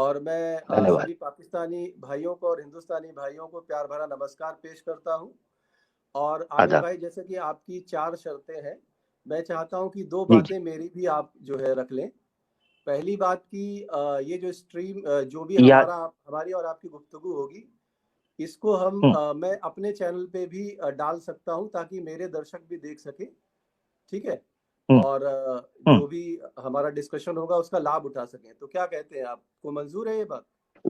और मैं धन्यवाद। सभी पाकिस्तानी भाइयों को और हिंदुस्तानी भाइयों को प्यार भरा नमस्कार पेश करता हूँ। और आमिर आदाब। भाई, जैसे कि आपकी 4 शर्तें हैं, मैं चाहता हूँ कि 2 जी जी। बातें मेरी भी आप जो है रख लें। पहली बात कि ये जो स्ट्रीम जो भी या हमारी और आपकी गुफ्तगू होगी, इसको हम्म, मैं अपने चैनल पे भी डाल सकता हूँ ताकि मेरे दर्शक भी देख सकें, ठीक है? हम्म, और हम्म। जो भी हमारा डिस्कशन होगा उसका लाभ उठा सकें। तो क्या कहते हैं, आपको मंजूर है ये बात?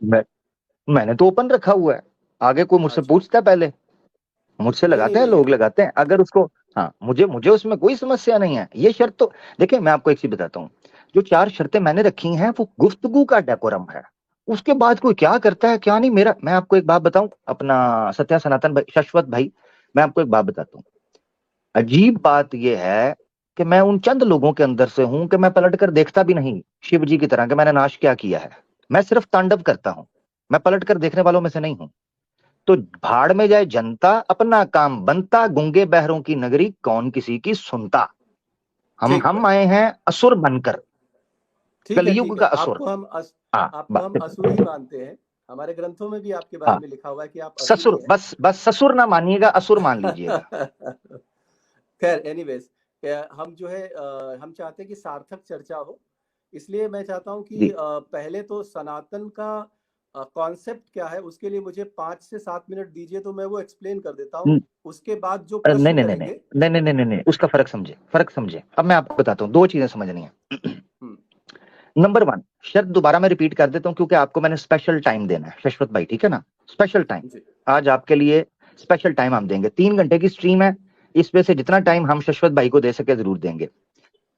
मैं मैंने तो ओपन रखा हुआ है। आगे कोई मुझसे अच्छा। पूछता है पहले? मुझसे नहीं, नहीं, लगाते हैं, नहीं। लोग लगाते हैं, अगर उसको। हाँ, मुझे मुझे उसमें कोई समस्या नहीं है। ये शर्त तो देखिए, मैं आपको एक चीज बताता हूँ। जो 4 शर्तें मैंने रखी हैं वो गुफ्तगू का डेकोरम है। उसके बाद कोई क्या करता है क्या नहीं, मेरा मैं आपको एक बात बताऊं, अपना सत्या सनातन भाई, शाश्वत भाई, मैं आपको एक बात बताता हूँ। अजीब बात यह है कि मैं उन चंद लोगों के अंदर से हूं कि मैं पलट कर देखता भी नहीं शिव जी की तरह कि मैंने नाश क्या किया है। मैं सिर्फ तांडव करता हूं। मैं पलट कर देखने वालों में से नहीं हूं। तो भाड़ में जाए जनता, अपना काम बनता, गूंगे बहरों की नगरी कौन किसी की सुनता। हम ठीक हम भाई। आए हैं असुर बनकर, ठीक है, ठीक कलयुग है। का असुर। हाँ, आपको हम असुरी मानते हैं। हमारे ग्रंथों में भी आपके बारे हाँ, में लिखा हुआ है कि आप असुरी ससुर, हैं। बस बस ससुर ना मानिएगा, असुर मान लीजिएगा। खैर, एनीवेज, हम जो है हम चाहते हैं कि सार्थक चर्चा हो। इसलिए मैं चाहता हूं कि जी। पहले तो सनातन का कॉन्सेप्ट क्या है, उसके लिए मुझे 5 से 7 मिनट दीजिए तो मैं वो एक्सप्लेन कर देता हूं। न- उसके बाद जो नहीं प्रश्न नहीं नहीं नहीं करेंगे। नहीं नहीं नहीं नहीं नहीं, उसका फर्क समझे, फर्क समझे। अब मैं आपको बताता हूँ, 2 चीजें समझनी है। हम्म। नंबर 1, शर्त दोबारा मैं रिपीट कर देता हूं क्योंकि आपको मैंने स्पेशल टाइम देना है शश्वत भाई, ठीक है ना? Special time. जी। आज आपके लिए स्पेशल टाइम हम देंगे, 3 घंटे की स्ट्रीम है। इसमें से जितना टाइम हम शश्वत भाई को दे सके जरूर देंगे।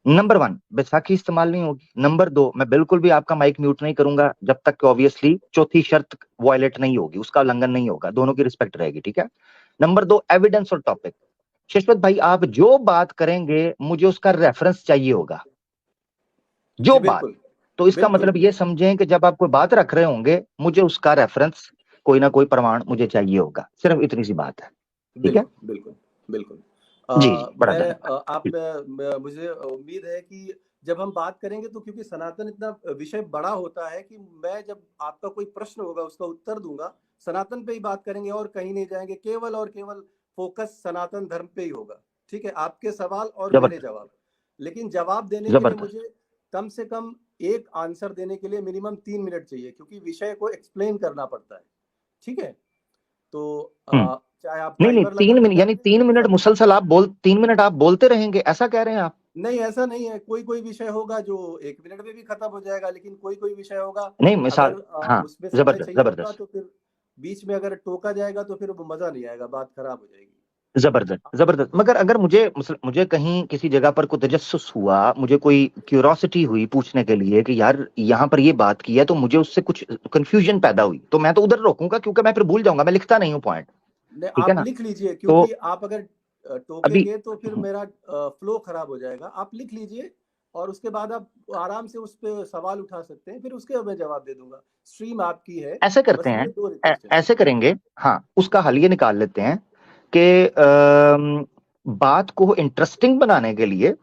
नंबर 1, बैसाखी इस्तेमाल नहीं होगी। नंबर 2, मैं बिल्कुल भी आपका माइक म्यूट नहीं करूंगा जब तक कि ऑब्वियसली चौथी शर्त वायलेट नहीं होगी, उसका उल्लंघन नहीं होगा, दोनों की रिस्पेक्ट रहेगी, ठीक है? नंबर 2, एविडेंस और टॉपिक। शश्वत भाई, आप जो बात करेंगे मुझे उसका रेफरेंस चाहिए होगा, जो जी, बात। बिल्कुल। तो इसका बिल्कुल। मतलब ये समझें कि जब आप कोई बात रख रहे होंगे मुझे उसका रेफरेंस, कोई ना कोई प्रमाण मुझे चाहिए होगा, सिर्फ इतनी सी बात है। ठीक है? बिल्कुल, बिल्कुल, बिल्कुल। जी जी, बड़ा मैं धन्यवाद। मुझे उम्मीद है कि जब हम बात करेंगे तो क्योंकि सनातन इतना विषय बड़ा होता है कि मैं जब आपका कोई प्रश्न होगा उसका उत्तर दूँगा, सनातन पे ही बात करेंगे और कहीं नहीं जाएँगे, केवल और केवल फ़ोकस सनातन धर्म पे ही होगा, ठीक है? आपके सवाल और मेरे जबरदस्त। जवाब। लेकिन जवाब देने के लिए जबरदस्त। मुझे कम से कम एक आंसर देने के लिए मिनिमम 3 मिनट चाहिए, क्योंकि विषय को एक्सप्लेन करना पड़ता है, ठीक है? तो हम्म। चाहे आप नहीं नहीं, टाइमर लगा तीन के मिनट यानी करेंगे, 3 मिनट सब। मुसलसल आप बोल 3 मिनट आप बोलते रहेंगे, ऐसा कह रहे हैं आप? नहीं, ऐसा नहीं है। कोई-कोई विषय होगा जो 1 मिनट में भी खत्म हो जाएगा, लेकिन कोई-कोई विषय होगा, नहीं, मिसाल। अगर हाँ, उसमें समय जबरदस्त चाहिए होगा जबरदस्त। तो फिर बीच में अगर टोका जाएगा तो फिर वो मज़ा नहीं आएगा, बात खराब हो जाएगी। जबरदस्त जबरदस्त, मगर अगर मुझे कहीं किसी जगह पर कोई तजस्सुस हुआ, मुझे कोई क्यूरोसिटी हुई पूछने के लिए कि यार यहाँ पर ये बात की है, तो मुझे उससे कुछ कंफ्यूजन पैदा हुई, तो मैं तो उधर रोकूंगा क्योंकि मैं फिर भूल जाऊंगा, मैं लिखता नहीं हूँ पॉइंट। नहीं, ठीक है आप ना? लिख लीजिए, तो क्योंकि आप अगर अभी टोकेंगे तो फिर मेरा फ्लो खराब हो जाएगा। आप लिख लीजिए और उसके बाद आप आराम से उस पे सवाल उठा सकते हैं, फिर उसके मैं जवाब दे दूँगा। स्ट्रीम आपकी है, ऐसे करते बस हैं, मुझे 2 रिक्वेस्ट है। ऐसे करेंगे। हाँ, उसका हल ये निकाल लेते हैं कि बात को इंटरेस्टिंग बनाने के लिए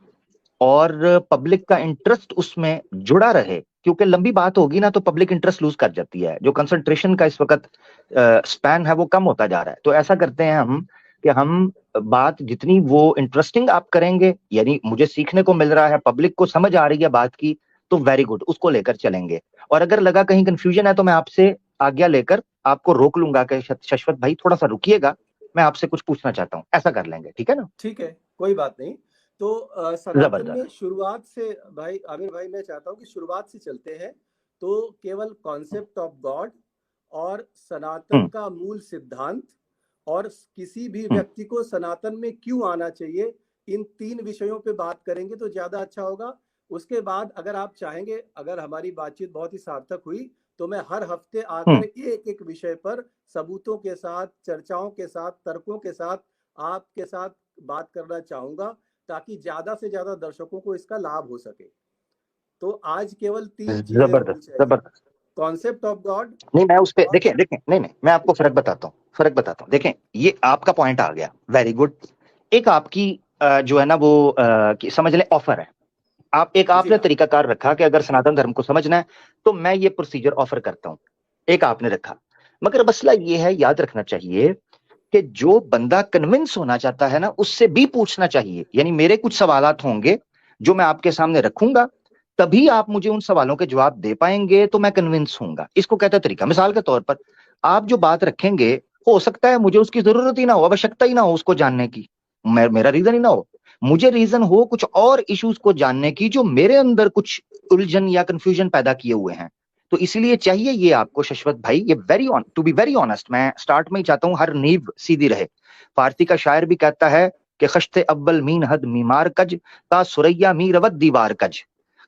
और पब्लिक का इंटरेस्ट उसमें जुड़ा रहे, क्योंकि लंबी बात होगी ना तो पब्लिक इंटरेस्ट लूज कर जाती है, जो कंसंट्रेशन का इस वक्त स्पैन है वो कम होता जा रहा है। तो ऐसा करते हैं हम कि हम बात जितनी वो इंटरेस्टिंग आप करेंगे, यानी मुझे सीखने को मिल रहा है, पब्लिक को समझ आ रही है बात की, तो वेरी गुड, उसको लेकर चलेंगे। और अगर लगा कहीं कंफ्यूजन है तो मैं आपसे आज्ञा लेकर आपको रोक लूंगा कि शश्वत भाई थोड़ा सा रुकिएगा, मैं आपसे कुछ पूछना चाहता हूं, ऐसा कर लेंगे, ठीक है ना? ठीक है, कोई बात नहीं। तो सनातन में जबरदस्त। शुरुआत से, भाई आमिर भाई, मैं चाहता हूँ कि शुरुआत से चलते हैं। तो केवल कॉन्सेप्ट ऑफ गॉड और सनातन हम्म। का मूल सिद्धांत और किसी भी हम्म। व्यक्ति को सनातन में क्यों आना चाहिए, इन 3 विषयों पे बात करेंगे तो ज़्यादा अच्छा होगा। उसके बाद अगर आप चाहेंगे, अगर हमारी बातचीत बहुत ही सार्थक हुई, तो मैं हर हफ्ते आकर हम्म। एक-एक विषय पर सबूतों के साथ, चर्चाओं के साथ, तर्कों के साथ आपके साथ बात करना चाहूंगा, ताकि ज्यादा से ज्यादा दर्शकों को इसका लाभ हो सके। तो आज केवल 3 चीजें होनी जबरदस्त चाहिए। जबरदस्त। कॉन्सेप्ट ऑफ गॉड नहीं, मैं उस पे और देखें देखें, नहीं नहीं, मैं आपको फर्क बताता हूँ, देखें, ये आपका पॉइंट आ गया, वेरी गुड। एक आपकी जो है ना वो समझ लें ऑफर है, आप जी आपने हाँ। तरीकाकार रखा कि अगर सनातन धर्म को समझना है तो मैं ये प्रोसीजर ऑफर करता हूं, एक आपने रखा। मगर मसला ये है, याद रखना चाहिए कि जो बंदा कन्विंस होना चाहता है ना, उससे भी पूछना चाहिए। यानी मेरे कुछ सवालात होंगे जो मैं आपके सामने रखूंगा, तभी आप मुझे उन सवालों के जवाब दे पाएंगे, तो मैं कन्विंस होऊंगा। इसको कहता है तरीका। मिसाल के तौर पर आप जो बात रखेंगे, हो सकता है मुझे उसकी जरूरत ही ना हो, आवश्यकता ही ना हो उसको जानने की, मेरा रीजन ही ना हो, मुझे रीजन हो कुछ और इश्यूज को जानने की जो मेरे अंदर कुछ उलझन या कंफ्यूजन पैदा किए हुए हैं। तो इसलिए चाहिए ये आपको शश्वत भाई, ये टू बी वेरी ऑनेस्ट, मैं स्टार्ट में ही चाहता हूं हर नींव सीधी रहे। फारसी का शायर भी कहता है कि खश्ते अव्वल मीन हद मीमार कज, ता सुरैया मी रवत दीवार कज,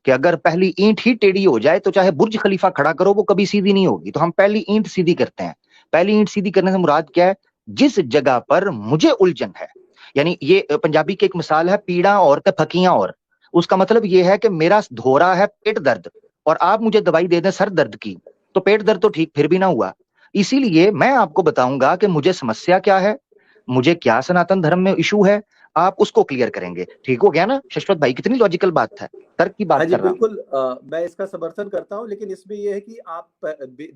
कि अगर पहली ईंट ही टेढ़ी हो जाए तो चाहे बुर्ज खलीफा खड़ा करो वो कभी सीधी नहीं होगी। तो हम पहली ईंट सीधी करते हैं। पहली ईंट सीधी करने से मुराद क्या है? जिस जगह पर मुझे उलझन है, यानी ये पंजाबी की एक मिसाल है, पीड़ा और ते फकियां और, उसका मतलब ये है कि मेरा धो रहा है पेट दर्द और आप मुझे दवाई दे दें सर दर्द की, तो पेट दर्द तो ठीक फिर भी ना हुआ। इसीलिए मैं आपको बताऊंगा कि मुझे समस्या क्या है, मुझे क्या सनातन धर्म में इशू है, आप उसको क्लियर करेंगे। ठीक हो गया ना शश्वत भाई? कितनी लॉजिकल बात है, तर्क की हाँ बात जी कर रहा हूं। बिल्कुल, मैं इसका समर्थन करता हूँ, लेकिन इसमें यह है कि आप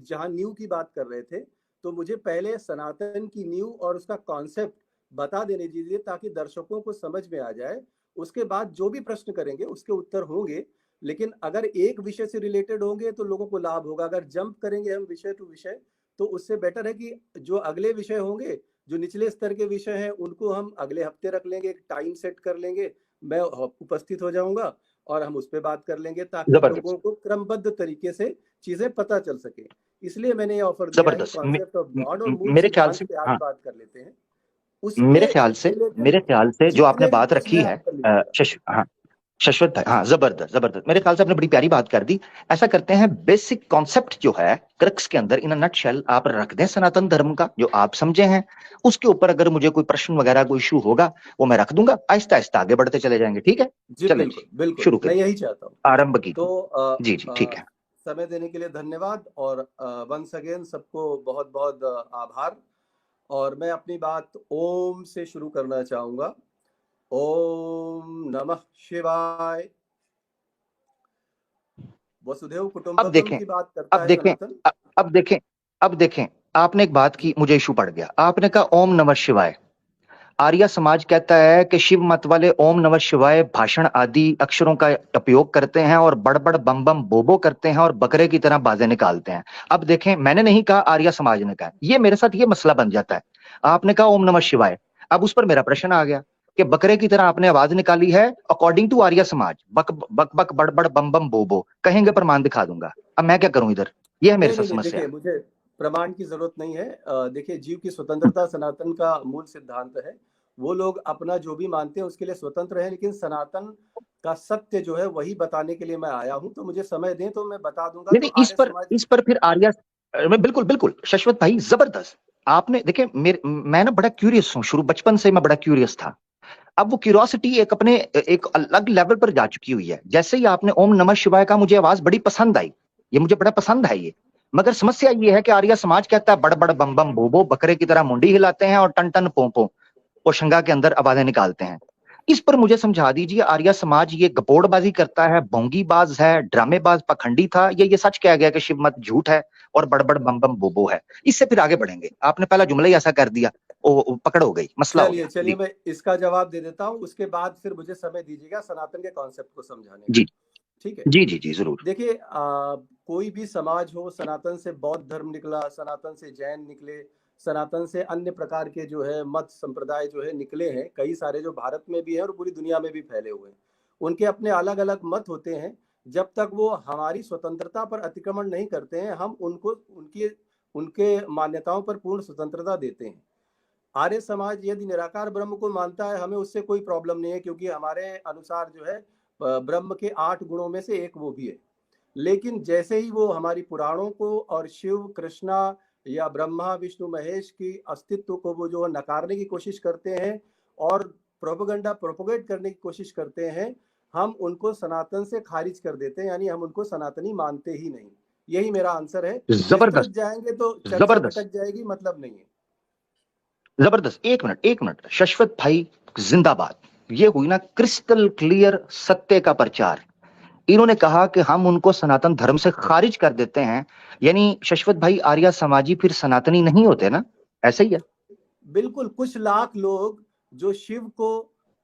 जहाँ नींव की बात कर रहे थे, तो मुझे पहले सनातन की नींव और उसका कॉन्सेप्ट बता देने दीजिए ताकि दर्शकों को समझ में आ जाए। उसके बाद जो भी प्रश्न करेंगे उसके उत्तर होंगे, लेकिन अगर एक विषय से रिलेटेड होंगे तो लोगों को लाभ होगा। अगर जंप करेंगे हम विषय टू विषय, तो उससे बेटर है कि जो अगले विषय होंगे, जो निचले स्तर के विषय हैं, उनको हम अगले हफ्ते रख लेंगे, एक टाइम सेट कर लेंगे, मैं उपस्थित हो जाऊंगा और हम उस पे बात कर लेंगे ताकि जबरदस्त, लोगों को क्रमबद्ध तरीके से चीजें पता चल सके। इसलिए मैंने ये ऑफर दिया है कि जबरदस्त। कॉन्सेप्ट ऑफ गॉड और मूल मेरे ख्याल सिद्धांत से, पे आज हाँ, बात कर लेते हैं। मेरे उसके ख्याल से रिलेटेड मेरे ख्याल से जो आपने जितने भी बात प्रश्न रखी है है, आप कर लीजिएगा। हाँ, शश्वत भाई, हाँ, जबरदस्त जबरदस्त, मेरे ख्याल से आपने बड़ी प्यारी बात कर दी। ऐसा करते हैं, बेसिक कॉन्सेप्ट जो है क्रक्स के अंदर इन अ नटशेल आप रख दें सनातन धर्म का, जो आप समझे हैं। उसके ऊपर अगर मुझे कोई प्रश्न वगैरह कोई इशू होगा वो मैं रख दूंगा, आहिस्ता आहिस्ता आगे बढ़ते चले जाएंगे। ठीक है, जी चलें बिल्कुल जी, बिल्कुल, शुरू मैं करिए, यही चाहता हूँ। आरंभ तो कीजिए। जी जी ठीक है। समय देने के लिए धन्यवाद, और वंस अगेन सबको बहुत बहुत आभार। और मैं अपनी बात ओम से शुरू करना चाहूंगा। ओम नमः शिवाय। वसुधैव अब कुटुंबकम देखें, की बात करता अब है देखें, सनातन। अब देखें, अब देखें, आपने एक बात जी की, मुझे इशू पड़ गया। आपने कहा ओम नमः शिवाय। आर्य समाज कहता है कि शिव मत वाले ओम नमः शिवाय भाषण आदि अक्षरों का उपयोग करते हैं और बड़बड़ बम बम बोबो करते हैं और बकरे की तरह बाजें निकालते हैं। अब देखें, मैंने नहीं कहा, आर्य समाज ने कहा। ये मेरे साथ ये मसला बन जाता है। आपने कहा ओम नमः शिवाय, अब उस पर मेरा प्रश्न आ गया कि बकरे की तरह आपने आवाज निकाली है अकॉर्डिंग टू आर्य समाज, बक बक बक बड़बड़ बम बम बोबो कहेंगे, प्रमाण दिखा दूंगा। अब मैं क्या करूं इधर? यह है मेरे नहीं साथ नहीं नहीं, समस्या। देखिए मुझे प्रमाण की जरूरत नहीं है। देखिए जीव की स्वतंत्रता सनातन का मूल सिद्धांत है। वो लोग अपना जो भी मानते हैं उसके लिए स्वतंत्र है, लेकिन सनातन का सत्य जो है वही बताने के लिए मैं आया हूं। तो मुझे समय दें तो मैं बता दूंगा। नहीं तो नहीं, आर्य समाज। इस पर फिर आर्या, मैं बिल्कुल बिल्कुल शश्वत भाई, जबरदस्त। आपने देखे, मैं ना बड़ा क्यूरियस हूँ, शुरू बचपन से मैं बड़ा क्यूरियस था। अब वो क्यूरियोसिटी एक अपने एक अलग लेवल पर जा चुकी हुई है। जैसे ही आपने ओम नमः शिवाय का, मुझे आवाज बड़ी पसंद आई, ये मुझे बड़ा पसंद है ये। मगर समस्या ये है कि आर्य समाज कहता है बड़ बड़ बम बम बोबो, बकरे की तरह मुंडी हिलाते हैं और टन टन पोंपो होशंगा के अंदर आवाजें निकालते हैं। इस पर मुझे समझा दीजिए, आर्य समाज ये गपोड़बाजी करता है, भोंगीबाज है, ड्रामेबाज, पखंडी था, ये सच कहा गया कि शिव मत झूठ है और बड़बड़ बम बम बोबो है? इससे फिर आगे बढ़ेंगे। आपने पहला जुमला ही ऐसा कर दिया, ओ पकड़ हो गई, मसला हो चलिए गया चलिए, जी। मैं इसका जवाब दे देता हूं, उसके बाद फिर मुझे समय दीजिएगा सनातन के कॉन्सेप्ट को समझाने का। जी ठीक है। जी जी जी जरूर। देखिए, कोई भी समाज हो, सनातन से बौद्ध धर्म निकला, सनातन से जैन निकले, सनातन से अन्य प्रकार के जो है मत संप्रदाय जो है निकले हैं, कई सारे जो भारत में भी हैं और पूरी दुनिया में भी फैले हुए हैं। उनके अपने अलग अलग मत होते हैं। जब तक वो हमारी स्वतंत्रता पर अतिक्रमण नहीं करते हैं, हम उनको उनकी उनके मान्यताओं पर पूर्ण स्वतंत्रता देते हैं। आर्य समाज यदि निराकार ब्रह्म को मानता है, हमें उससे कोई प्रॉब्लम नहीं है, क्योंकि हमारे अनुसार जो है ब्रह्म के 8 गुणों में से एक वो भी है। लेकिन जैसे ही वो हमारी पुराणों को और शिव कृष्णा या ब्रह्मा विष्णु महेश की अस्तित्व को वो जो नकारने की कोशिश करते हैं और प्रोपेगेंडा प्रोपोगेट करने की कोशिश करते हैं, हम उनको सनातन से खारिज कर देते हैं, यानी हम उनको सनातनी मानते ही नहीं। यही मेरा आंसर है। विस्तृत जबरदस्त, जाएंगे तो चर्चा जबरदस्त, भटक जाएगी, मतलब नहीं है। जबरदस्त। एक मिनट, एक मिनट, शश्वत भाई जिंदाबाद। ये हुई ना क्रिस्टल क्लियर सत्य का प्रचार। इन्होंने कहा कि हम उनको सनातन धर्म से खारिज कर देते हैं। यानी शश्वत भाई, आर्य समाजी फिर सनातनी नहीं होते ना? ऐसा ही है। बिल्कुल, कुछ लाख लोग जो शिव को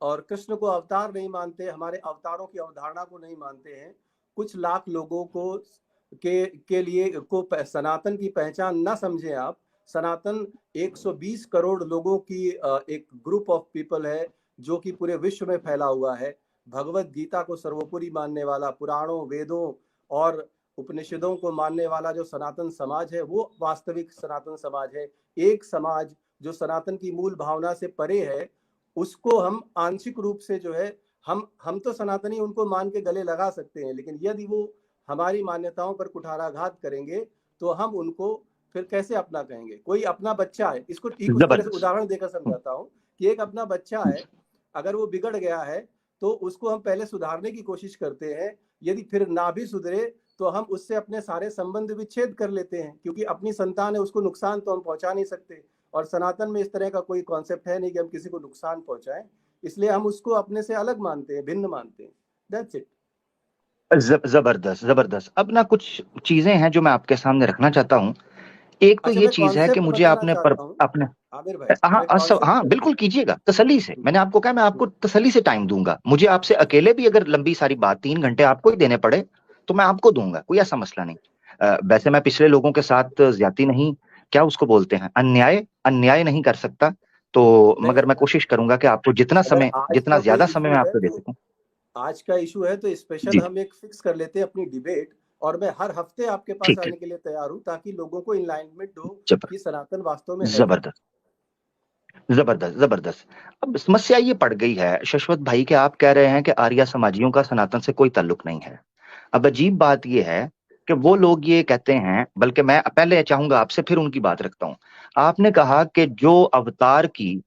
और कृष्ण को अवतार नहीं मानते, हमारे अवतारों की अवधारणा को नहीं मानते हैं, कुछ लाख लोगों को के लिए को सनातन की पहचान ना समझें आप। सनातन 120 करोड़ लोगों की एक ग्रुप ऑफ पीपल है जो कि पूरे विश्व में फैला हुआ है। भगवत गीता को सर्वोपरि मानने वाला, पुराणों, वेदों और उपनिषदों को मानने वाला जो सनातन समाज है, वो वास्तविक सनातन समाज है। एक समाज जो सनातन की मूल भावना से परे है, उसको हम आंशिक रूप से जो है, हम तो सनातनी उनको मान के गले लगा सकते हैं, लेकिन यदि वो हमारी मान्यताओं पर कुठाराघात करेंगे तो हम उनको फिर कैसे अपना कहेंगे। कोई अपना बच्चा है, इसको ठीक उस तरह से जबरदस्त। उदाहरण देकर समझाता हूँ कि एक अपना बच्चा है, अगर वो बिगड़ गया है तो उसको हम पहले सुधारने की कोशिश करते हैं, यदि फिर ना भी सुधरे तो हम उससे अपने सारे संबंध विच्छेद कर लेते हैं, क्योंकि अपनी संतान है, उसको नुकसान तो हम पहुंचा नहीं सकते। और सनातन में इस तरह का कोई कॉन्सेप्ट है नहीं कि हम किसी को नुकसान पहुंचाएं, इसलिए हम उसको अपने से अलग मानते हैं, भिन्न मानते हैं। That's it. जबरदस्त जबरदस्त। अब ना कुछ चीजें हैं जो मैं आपके सामने रखना चाहता हूँ। एक तो अच्छा, ये मैं चीज है कि कॉन्सेप्ट मुझे बताना आपने चाहता हूँ अपने आमिर भाई, हाँ मैं कॉन्सेप्ट हाँ बिल्कुल कीजिएगा, तसल्ली से। मैंने आपको कहा मैं आपको तसल्ली से टाइम दूंगा। मुझे आपसे अकेले भी अगर लंबी सारी बात 3 घंटे आपको ही देने पड़े तो मैं आपको दूंगा, कोई ऐसा मसला नहीं। वैसे मैं पिछले लोगों के साथ ज्यादती नहीं, क्या उसको बोलते हैं, अन्याय अन्याय नहीं कर सकता। तो नहीं, मगर मैं कोशिश करूंगा कि आपको जितना अगर समय, आज जितना का कोई ज्यादा समय इशू मैं है आपको दे तो सकूं। आज का इशू है तो स्पेशल जी हम एक फिक्स कर लेते हैं अपनी डिबेट, और मैं हर हफ्ते आपके पास ठीक है। आने के लिए तैयार हूँ, ताकि लोगों को इनलाइनमेंट हो जबर कि सनातन वास्तव में है क्या। जबरदस्त जबरदस्त जबरदस्त। अब समस्या ये पड़ गई है शश्वत भाई कि आप कह रहे हैं कि आर्य समाजियों का सनातन से कोई ताल्लुक नहीं है। अब अजीब बात यह है कि वो लोग ये कहते हैं, बल्कि मैं पहले चाहूंगा आपसे फिर उनकी बात रखता हूं। आपने कहा कि जो अवतार की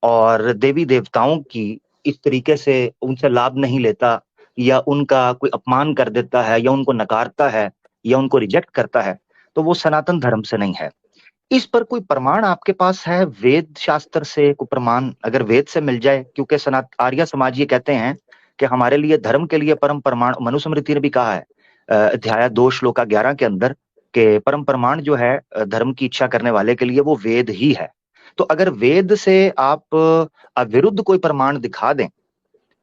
और देवी देवताओं की इस तरीके से उनसे लाभ नहीं लेता, या उनका कोई अपमान कर देता है, या उनको नकारता है, या उनको रिजेक्ट करता है, तो वो सनातन धर्म से नहीं है। इस पर कोई प्रमाण आपके पास है? वेद शास्त्र से कोई प्रमाण अगर वेद से मिल जाए, क्योंकि सनात आर्य समाज ये कहते हैं कि हमारे लिए धर्म के लिए परम प्रमाण, मनुस्मृति ने भी कहा है अध्याय 2 श्लोका 11 के अंदर, कि परम प्रमाण जो है धर्म की इच्छा करने वाले के लिए वो वेद ही है। तो अगर वेद से आप अविरुद्ध कोई प्रमाण दिखा दें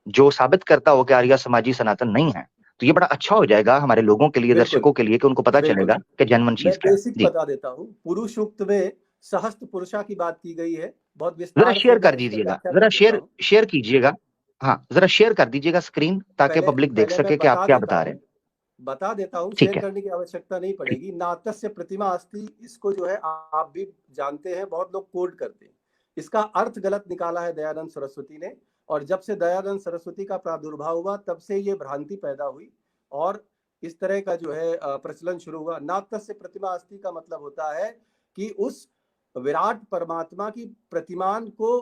जो साबित करता हो कि आर्य समाजी सनातन नहीं है, तो ये बड़ा अच्छा हो जाएगा हमारे लोगों के लिए, बिल्कुल, दर्शकों के लिए, कि उनको पता बिल्कुल। चलेगा कि जेन्युइन मैं चीज क्या है। बेसिक जी, बता देता हूँ। पुरुष सूक्त में सहस्त्र पुरुषा की बात की गई है, बहुत जरा विस्तार से शेयर मैं कर उस पर दीजिएगा, व्याख्या कर जरा देता शेयर हूँ। शेयर कीजिएगा। हाँ, जरा शेयर कर दीजिएगा स्क्रीन, ताकि पहले पब्लिक देख पहले मैं सके कि आप क्या बता रहे हैं। बता देता हूँ, शेयर ठीक है। करने की आवश्यकता नहीं ठीक। पड़ेगी। नातस्य प्रतिमा अस्ति, इसको जो है आप भी जानते हैं, बहुत लोग कोड करते हैं। इसका अर्थ गलत निकाला है दयानंद सरस्वती ने, और जब से दयानंद सरस्वती का प्रादुर्भाव हुआ तब से ये भ्रांति पैदा हुई, और इस तरह का जो है प्रचलन शुरू हुआ। नातस्य प्रतिमा अस्ति का मतलब होता है कि उस विराट परमात्मा की प्रतिमान को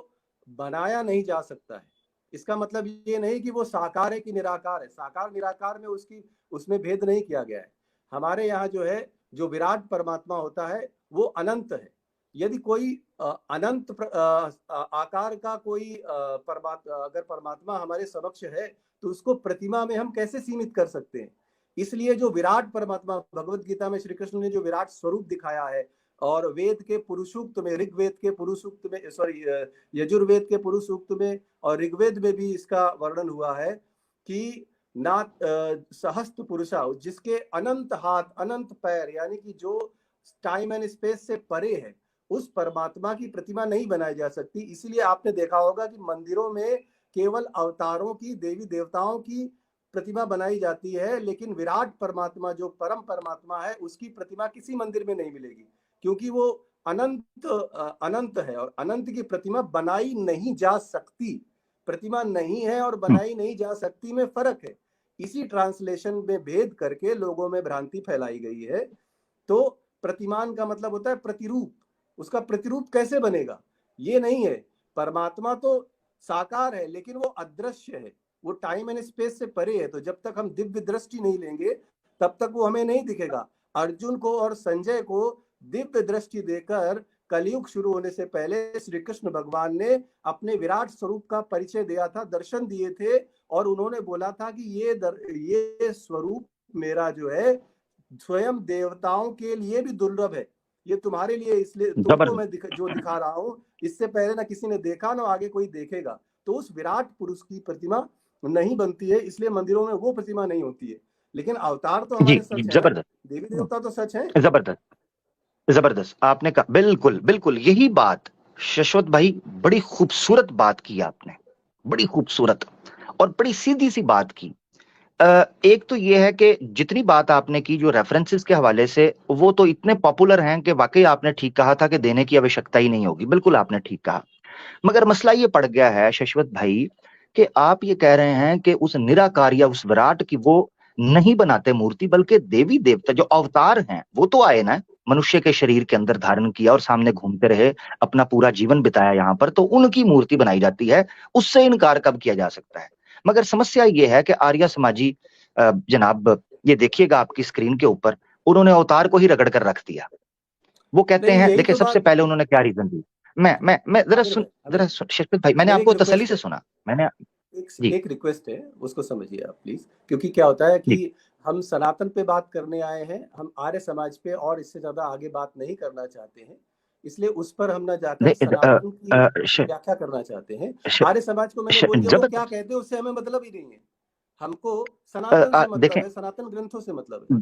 बनाया नहीं जा सकता है। इसका मतलब ये नहीं कि वो साकार है कि निराकार है। साकार निराकार में उसकी उसमें भेद नहीं किया गया है। हमारे यहाँ जो है, जो विराट परमात्मा होता है वो अनंत है। यदि कोई अनंत आकार का कोई परमात्मा, अगर परमात्मा हमारे समक्ष है, तो उसको प्रतिमा में हम कैसे सीमित कर सकते हैं। इसलिए जो विराट परमात्मा, भगवत गीता में श्री कृष्ण ने जो विराट स्वरूप दिखाया है, और वेद के पुरुषोक्त में, ऋग्वेद के पुरुषोक्त में, सॉरी, यजुर्वेद के पुरुषोक्त में और ऋग्वेद में भी इसका वर्णन हुआ है कि ना सहस्त्र पुरुषा, जिसके अनंत हाथ, अनंत पैर, यानी कि जो टाइम एंड स्पेस से परे है, उस परमात्मा की प्रतिमा नहीं बनाई जा सकती। इसीलिए आपने देखा होगा कि मंदिरों में केवल अवतारों की, देवी देवताओं की प्रतिमा बनाई जाती है, लेकिन विराट परमात्मा जो परम परमात्मा है, उसकी प्रतिमा किसी मंदिर में नहीं मिलेगी, क्योंकि वो अनंत है, और अनंत की प्रतिमा बनाई नहीं जा सकती। प्रतिमा नहीं है और हम्म, बनाई नहीं जा सकती में फर्क है। इसी ट्रांसलेशन में भेद करके लोगों में भ्रांति फैलाई गई है। तो प्रतिमान का मतलब होता है प्रतिरूप। उसका प्रतिरूप कैसे बनेगा, ये नहीं है। परमात्मा तो साकार है, लेकिन वो अदृश्य है, वो टाइम एंड स्पेस से परे है। तो जब तक हम दिव्य दृष्टि नहीं लेंगे, तब तक वो हमें नहीं दिखेगा। अर्जुन को और संजय को दिव्य दृष्टि देकर कलयुग शुरू होने से पहले श्री कृष्ण भगवान ने अपने विराट स्वरूप का परिचय दिया था, दर्शन दिए थे, और उन्होंने बोला था कि ये स्वरूप मेरा जो है स्वयं देवताओं के लिए भी दुर्लभ है, ये तुम्हारे लिए इसलिए तुमको मैं जो दिखा रहा हूँ, इससे पहले ना किसी ने देखा ना आगे कोई देखेगा। तो उस विराट पुरुष की प्रतिमा नहीं बनती है, इसलिए मंदिरों में वो प्रतिमा नहीं होती है, लेकिन अवतार तो हमारे सच है, जबरदस्त, देवी देवता तो सच है। जबरदस्त आपने कहा, बिल्कुल बिल्कुल यही बात शश्वत भाई, बड़ी खूबसूरत बात की आपने, बड़ी खूबसूरत और बड़ी सीधी सी बात की। एक तो ये है कि जितनी बात आपने की जो रेफरेंसेस के हवाले से, वो तो इतने पॉपुलर हैं कि वाकई आपने ठीक कहा था कि देने की आवश्यकता ही नहीं होगी, बिल्कुल आपने ठीक कहा। मगर मसला ये पड़ गया है शश्वत भाई कि आप ये कह रहे हैं कि उस निराकार या उस विराट की वो नहीं बनाते मूर्ति, बल्कि देवी देवता जो अवतार हैं वो तो आए ना, मनुष्य के शरीर के अंदर धारण किया और सामने घूमते रहे, अपना पूरा जीवन बिताया यहाँ पर, तो उनकी मूर्ति बनाई जाती है। उससे इनकार कब किया जा सकता है? मगर समस्या ये है कि आर्य समाजी जनाब, ये देखिएगा आपकी स्क्रीन के ऊपर, उन्होंने अवतार को ही रगड़ कर रख दिया। वो कहते हैं, देखिए सबसे पहले उन्होंने क्या रीजन दी, मैं जरा शश्वत भाई, मैंने आपको तसल्ली से सुना, मैंने एक रिक्वेस्ट है, उसको समझिए आप प्लीज, क्योंकि क्या होता है कि हम सनातन पे बात करने आए हैं, हम आर्य समाज पे और इससे ज्यादा आगे बात नहीं करना चाहते हैं, इसलिए उस पर हम ना जाकर सनातन की व्याख्या करना चाहते हैं। आर्य समाज को मैंने बोल दिया, वो क्या कहते हैं उससे हमें मतलब ही नहीं है, हमको सनातन से मतलब है, सनातन ग्रंथों से मतलब है।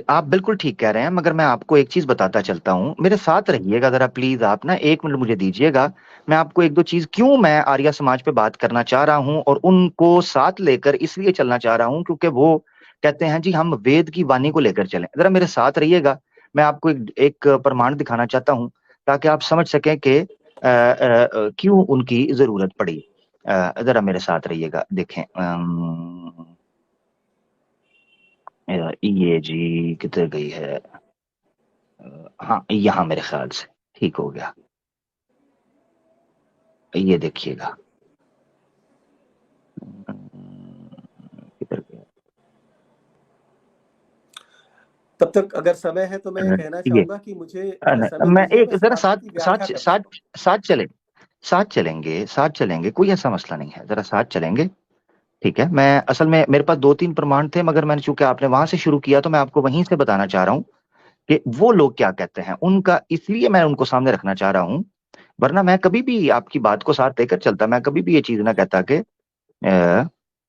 आप बिल्कुल ठीक कह रहे हैं, मगर मैं आपको एक चीज बताता चलता हूं, मेरे साथ रहिएगा जरा प्लीज, आप ना 1 मिनट मुझे दीजिएगा। मैं आपको एक दो चीज, क्यों मैं आर्य समाज पे बात करना चाह रहा हूं और उनको साथ लेकर इसलिए चलना चाह रहा हूं क्योंकि वो कहते हैं जी हम वेद की वाणी को लेकर चलें। जरा मेरे साथ रहिएगा, मैं आपको एक प्रमाण दिखाना चाहता हूं ताकि आप समझ सकें कि क्यों उनकी जरूरत पड़ी। जरा मेरे साथ रहिएगा, देखें ये जी किधर गई है, हाँ यहाँ मेरे ख्याल से ठीक हो गया, ये देखिएगा किधर गया। तब तक अगर समय है तो मैं कहना चाहूंगा कि मुझे समय मैं दीजिए, एक जरा साथ चलेंगे, कोई ऐसा मसला नहीं है, जरा साथ चलेंगे, ठीक है। मैं असल में मेरे पास 2-3 प्रमाण थे, मगर मैंने चूंकि आपने वहां से शुरू किया तो मैं आपको वहीं से बताना चाह रहा हूं कि वो लोग क्या कहते हैं, उनका, इसलिए मैं उनको सामने रखना चाह रहा हूं। वरना मैं कभी भी आपकी बात को साथ लेकर चलता, मैं कभी भी ये चीज ना कहता कि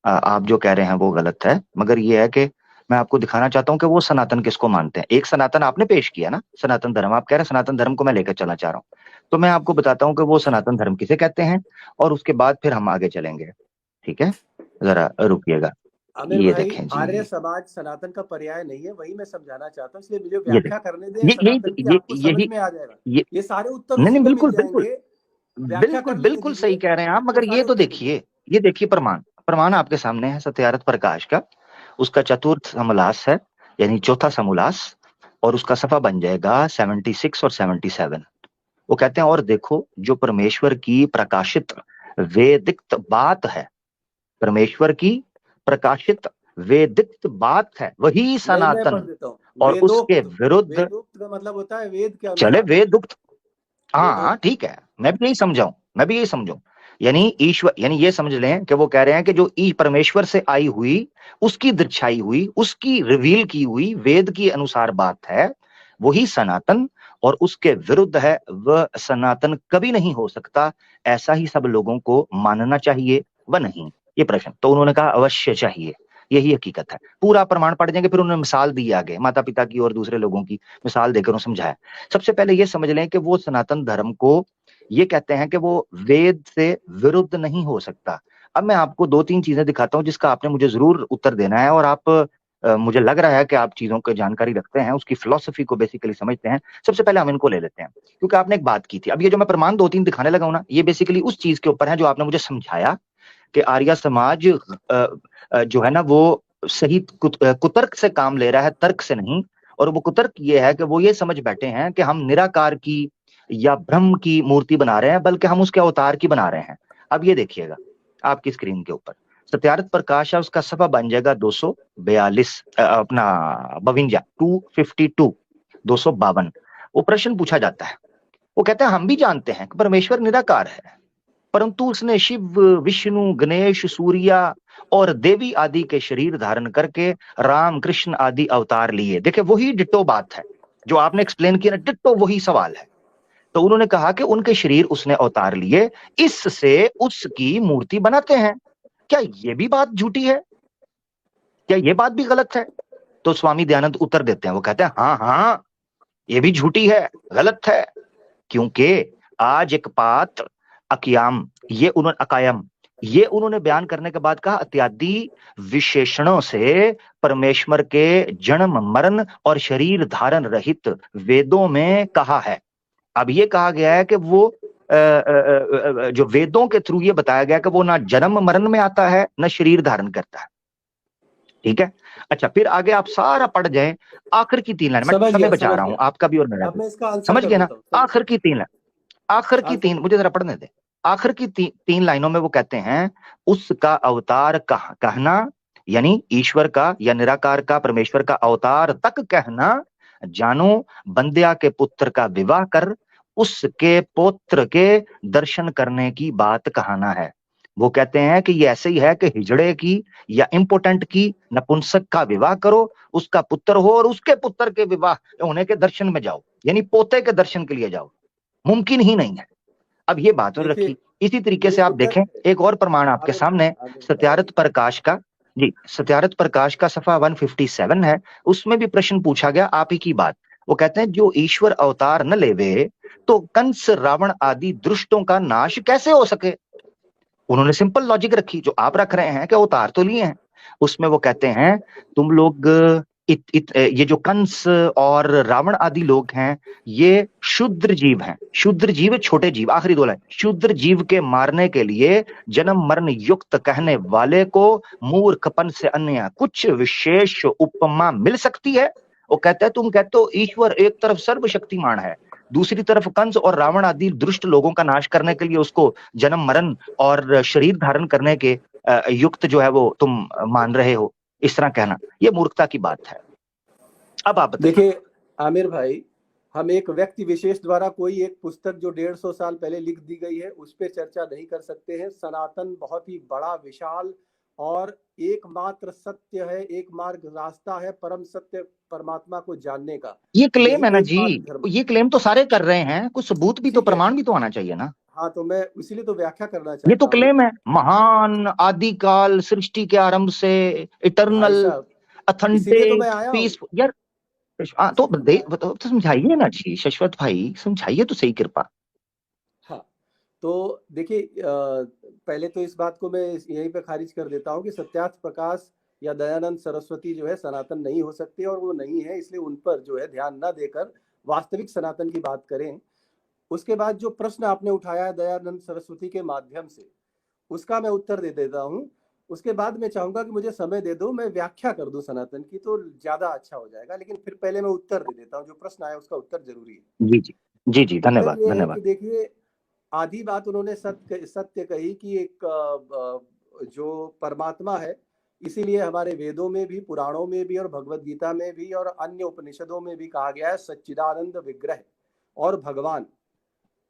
आप जो कह रहे हैं वो गलत है, मगर ये है कि मैं आपको दिखाना चाहता हूं कि वो सनातन किसको मानते हैं। एक सनातन आपने पेश किया ना, सनातन धर्म, आप कह रहे हैं सनातन धर्म को मैं लेकर चलना चाह रहा हूं, तो मैं आपको बताता हूं कि वो सनातन धर्म किसे कहते हैं, और उसके बाद फिर हम आगे चलेंगे, ठीक है। जरा रुकिएगा, ये देखें जी, आर्य समाज सनातन का पर्याय नहीं है, वही मैं समझाना चाहता हूँ, इसलिए मुझे व्याख्या करने दें सनातन की, आपको समझ में आ जाएगा, ये सारे उत्तर उसी में मिल जाएंगे। बिल्कुल सही कह रहे हैं आप, मगर ये तो देखिए, ये देखिए प्रमाण आपके सामने है सत्यारथ प्रकाश का, उसका चतुर्थ समोल्लास है, यानी चौथा समोल्लास, और उसका सफा बन जाएगा 76 और 77। वो कहते हैं और देखो जो परमेश्वर की प्रकाशित वेदिक बात है, परमेश्वर की प्रकाशित वेदिक बात है, वही सनातन, और उसके विरुद्ध, वेदोक्त का मतलब होता है वेद के अनुसार, चले वेदुक्त, हाँ ठीक है, मैं भी यही समझाऊं, यानी ईश्वर, यानी ये समझ लें कि वो कह रहे हैं कि जो परमेश्वर से आई हुई, उसकी दर्शाई हुई, उसकी रिवील की हुई वेद की अनुसार बात है, वही सनातन, और उसके विरुद्ध है वह सनातन कभी नहीं हो सकता। ऐसा ही सब लोगों को मानना चाहिए व नहीं, ये प्रश्न तो उन्होंने कहा अवश्य चाहिए, यही हकीकत है। पूरा प्रमाण पढ़ जाएंगे, फिर उन्होंने मिसाल दी आगे, माता पिता की और दूसरे लोगों की मिसाल देकर उन्होंने समझाया। सबसे पहले ये समझ लें कि वो सनातन धर्म को ये कहते हैं कि वो वेद से विरुद्ध नहीं हो सकता। अब मैं आपको 2-3 चीजें दिखाता हूं जिसका आपने मुझे जरूर उत्तर देना है, और आप मुझे लग रहा है कि आप चीजों की जानकारी रखते हैं, उसकी फिलॉसफी को बेसिकली समझते हैं। सबसे पहले हम इनको ले लेते हैं, क्योंकि आपने एक बात की थी। अब ये जो मैं प्रमाण 2-3 दिखाने लगा हूं ना, ये बेसिकली उस चीज के ऊपर है जो आपने मुझे समझाया कि आर्य समाज जो है ना वो सही कुतर्क से काम ले रहा है, तर्क से नहीं। और वो कुतर्क ये है कि वो ये समझ बैठे हैं कि हम निराकार की या ब्रह्म की मूर्ति बना रहे हैं, बल्कि हम उसके अवतार की बना रहे हैं। अब ये देखिएगा आपकी स्क्रीन के ऊपर सत्यारथ प्रकाश है, उसका सफा बन जाएगा 242, अपना 52, 252, 252। वो प्रश्न पूछा जाता है वो कहते हैं हम भी जानते हैं कि परमेश्वर निराकार है, परंतु उसने शिव, विष्णु, गणेश, सूर्या और देवी आदि के शरीर धारण करके राम, कृष्ण आदि अवतार लिए। देखिए वही डिट्टो बात है जो आपने एक्सप्लेन किया ना, डिट्टो वही सवाल है। तो उन्होंने कहा कि उनके शरीर उसने अवतार लिए, इससे उसकी मूर्ति बनाते हैं। क्या ये भी बात झूठी है? क्या ये बात भी गलत है? तो स्वामी दयानंद उत्तर देते हैं, वो कहते हैं हाँ हाँ, ये भी झूठी है, गलत है। क्योंकि आज एक पात्र अकियाम, ये उन्होंने अकायम, ये उन्होंने बयान करने के बाद कहा इत्यादि विशेषणों से परमेश्वर के जन्म, मरण और शरीर धारण रहित वेदों में कहा है। अब ये कहा गया है कि वो जो वेदों के थ्रू ये बताया गया कि वो ना जन्म मरण में आता है, ना शरीर धारण करता है। ठीक है, अच्छा फिर आगे आप सारा पढ़ जाए, आखिर की 3 लाइन, मैं समझ समय गया, बचा समझ रहा हूं गया। आपका भी और मेरा अब भी। मैं इसका आंसर समझ कर गए ना? देता हूँ। आखिर की 3 लाइन, आखिर की आंसर 3, मुझे जरा पढ़ने दे। आखिर की 3 लाइनों में वो कहते हैं उसका अवतार कहना, यानी ईश्वर का या निराकार का, परमेश्वर का अवतार तक कहना, जानो बंध्या के पुत्र का विवाह कर उसके पुत्र के दर्शन करने की बात कहना है। वो कहते हैं कि ये ऐसे ही है कि हिजड़े की या इम्पोर्टेंट की नपुंसक का विवाह करो, उसका पुत्र हो और उसके पुत्र के विवाह होने के दर्शन में जाओ, यानी पोते के दर्शन के लिए जाओ, मुमकिन ही नहीं है। अब ये बात उन्होंने देखिए, रखी। इसी तरीके ये से आप उत्तर देखें एक और प्रमाण आपके आमिर भाई, सामने, आमिर भाई। सत्यार्थ प्रकाश का, जी सत्यार्थ प्रकाश का सफा 157 है, उसमें भी प्रश्न पूछा गया आप ही की बात। वो कहते हैं जो ईश्वर अवतार न लेवे तो कंस, रावण आदि दुष्टों का नाश कैसे हो सके? उन्होंने सिंपल लॉजिक रखी जो आप रख रहे हैं कि अवतार तो लिए हैं। उसमें वो कहते हैं तुम लोग ये जो कंस और रावण आदि लोग हैं, ये क्षुद्र जीव हैं। क्षुद्र जीव, छोटे जीव, आखिरी 2 लाइन, क्षुद्र जीव के मारने के लिए जन्म मरण युक्त कहने वाले को मूर्खपन से अन्य कुछ विशेष उपमा मिल सकती है? वो कहते हैं तुम कहते हो ईश्वर एक तरफ सर्वशक्तिमान है, दूसरी तरफ कंस और रावण आदि दुष्ट लोगों का नाश करने के लिए उसको जन्म मरण और शरीर धारण करने के युक्त जो है वो तुम मान रहे हो। इस तरह कहना ये मूर्खता की बात है। अब आप बताइए। देखिए आमिर भाई, हम एक व्यक्ति विशेष द्वारा कोई एक पुस्तक जो 150 साल पहले लिख दी गई है उस पर चर्चा नहीं कर सकते हैं। सनातन बहुत ही बड़ा, विशाल और एकमात्र सत्य है, एक मार्ग रास्ता है परम सत्य परमात्मा को जानने का। ये क्लेम यही है ना जी, एकमात्र धर्म है। ये क्लेम तो सारे कर रहे हैं, कुछ सबूत भी तो, ठीक है, प्रमाण भी तो आना चाहिए ना। हाँ, तो मैं इसीलिए तो व्याख्या करना ये तो चाहता हूँ। क्लेम है, महान आदिकाल सृष्टि के आरंभ से, भाई इटर्नल, साहब, इसीलिए तो मैं अथेंटिक, आया हूँ। पीस यार। तो तो समझाइए ना जी शश्वत भाई, समझाइए तो सही कृपा। हाँ, तो देखिए, पहले तो इस बात को मैं यहीं पे खारिज कर देता हूँ कि सत्यार्थ प्रकाश या दयानंद सरस्वती जो है सनातन नहीं हो सकते और वो नहीं है, इसलिए उन पर जो है ध्यान ना देकर वास्तविक सनातन की बात करें। उसके बाद जो प्रश्न आपने उठाया है दयानंद सरस्वती के माध्यम से, उसका मैं उत्तर दे देता हूँ। उसके बाद मैं चाहूंगा कि मुझे समय दे दो, मैं व्याख्या कर दूं सनातन की, तो ज्यादा अच्छा हो जाएगा। लेकिन फिर पहले मैं उत्तर दे देता हूँ, जो प्रश्न आया उसका उत्तर जरूरी है। जी जी, जी जी, उत्तर धन्यवाद ये है धन्यवाद। कि देखिए, आधी बात उन्होंने सत्य सत्य कही कि एक जो परमात्मा है, इसीलिए हमारे वेदों में भी, पुराणों में भी और भगवत गीता में भी और अन्य उपनिषदों में भी कहा गया है सच्चिदानंद विग्रह। और भगवान,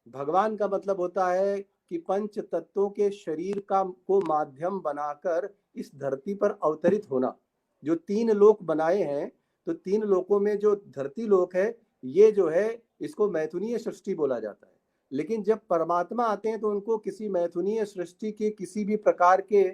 भगवान का मतलब होता है कि पंच तत्वों के शरीर का को माध्यम बनाकर इस धरती पर अवतरित होना। जो 3 लोक बनाए हैं, तो 3 लोकों में जो धरती लोक है, ये जो है इसको मैथुनीय सृष्टि बोला जाता है। लेकिन जब परमात्मा आते हैं तो उनको किसी मैथुनीय सृष्टि के किसी भी प्रकार के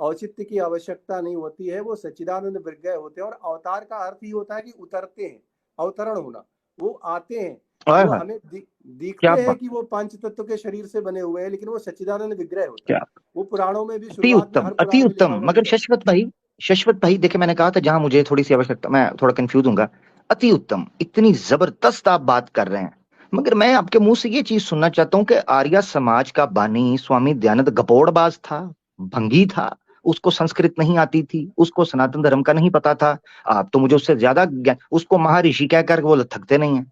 औचित्य की आवश्यकता नहीं होती है। वो सच्चिदानंद विग्रह होते हैं और अवतार का अर्थ ही होता है कि उतरते हैं, अवतरण होना। वो आते हैं, हाय वो हाय, हमें क्या दिखते हैं बात, कि वो पंच तत्व के शरीर से बने हुए हैं, लेकिन वो सच्चिदानंद विग्रह होता है। क्या, वो पुराणों में भी, अति शुरुआत में उत्तम, हर अति पुराण में लिखा उत्तम। हुआ मगर मिल जाता शश्वत भाई, शश्वत भाई देखिए मैंने कहा था जहां मुझे थोड़ी सी आवश्यकता, मैं थोड़ा कंफ्यूज हूँगा। अति उत्तम, इतनी जबरदस्त आप बात कर रहे हैं, मगर मैं आपके मुंह से ये चीज सुनना चाहता हूँ कि आर्य समाज का बानी स्वामी दयानंद गपोड़बाज था, भंगी था, उसको संस्कृत नहीं आती थी, उसको सनातन धर्म का नहीं पता था। आप तो मुझे उससे ज्यादा उसको महर्षि कहकर वो थकते नहीं है।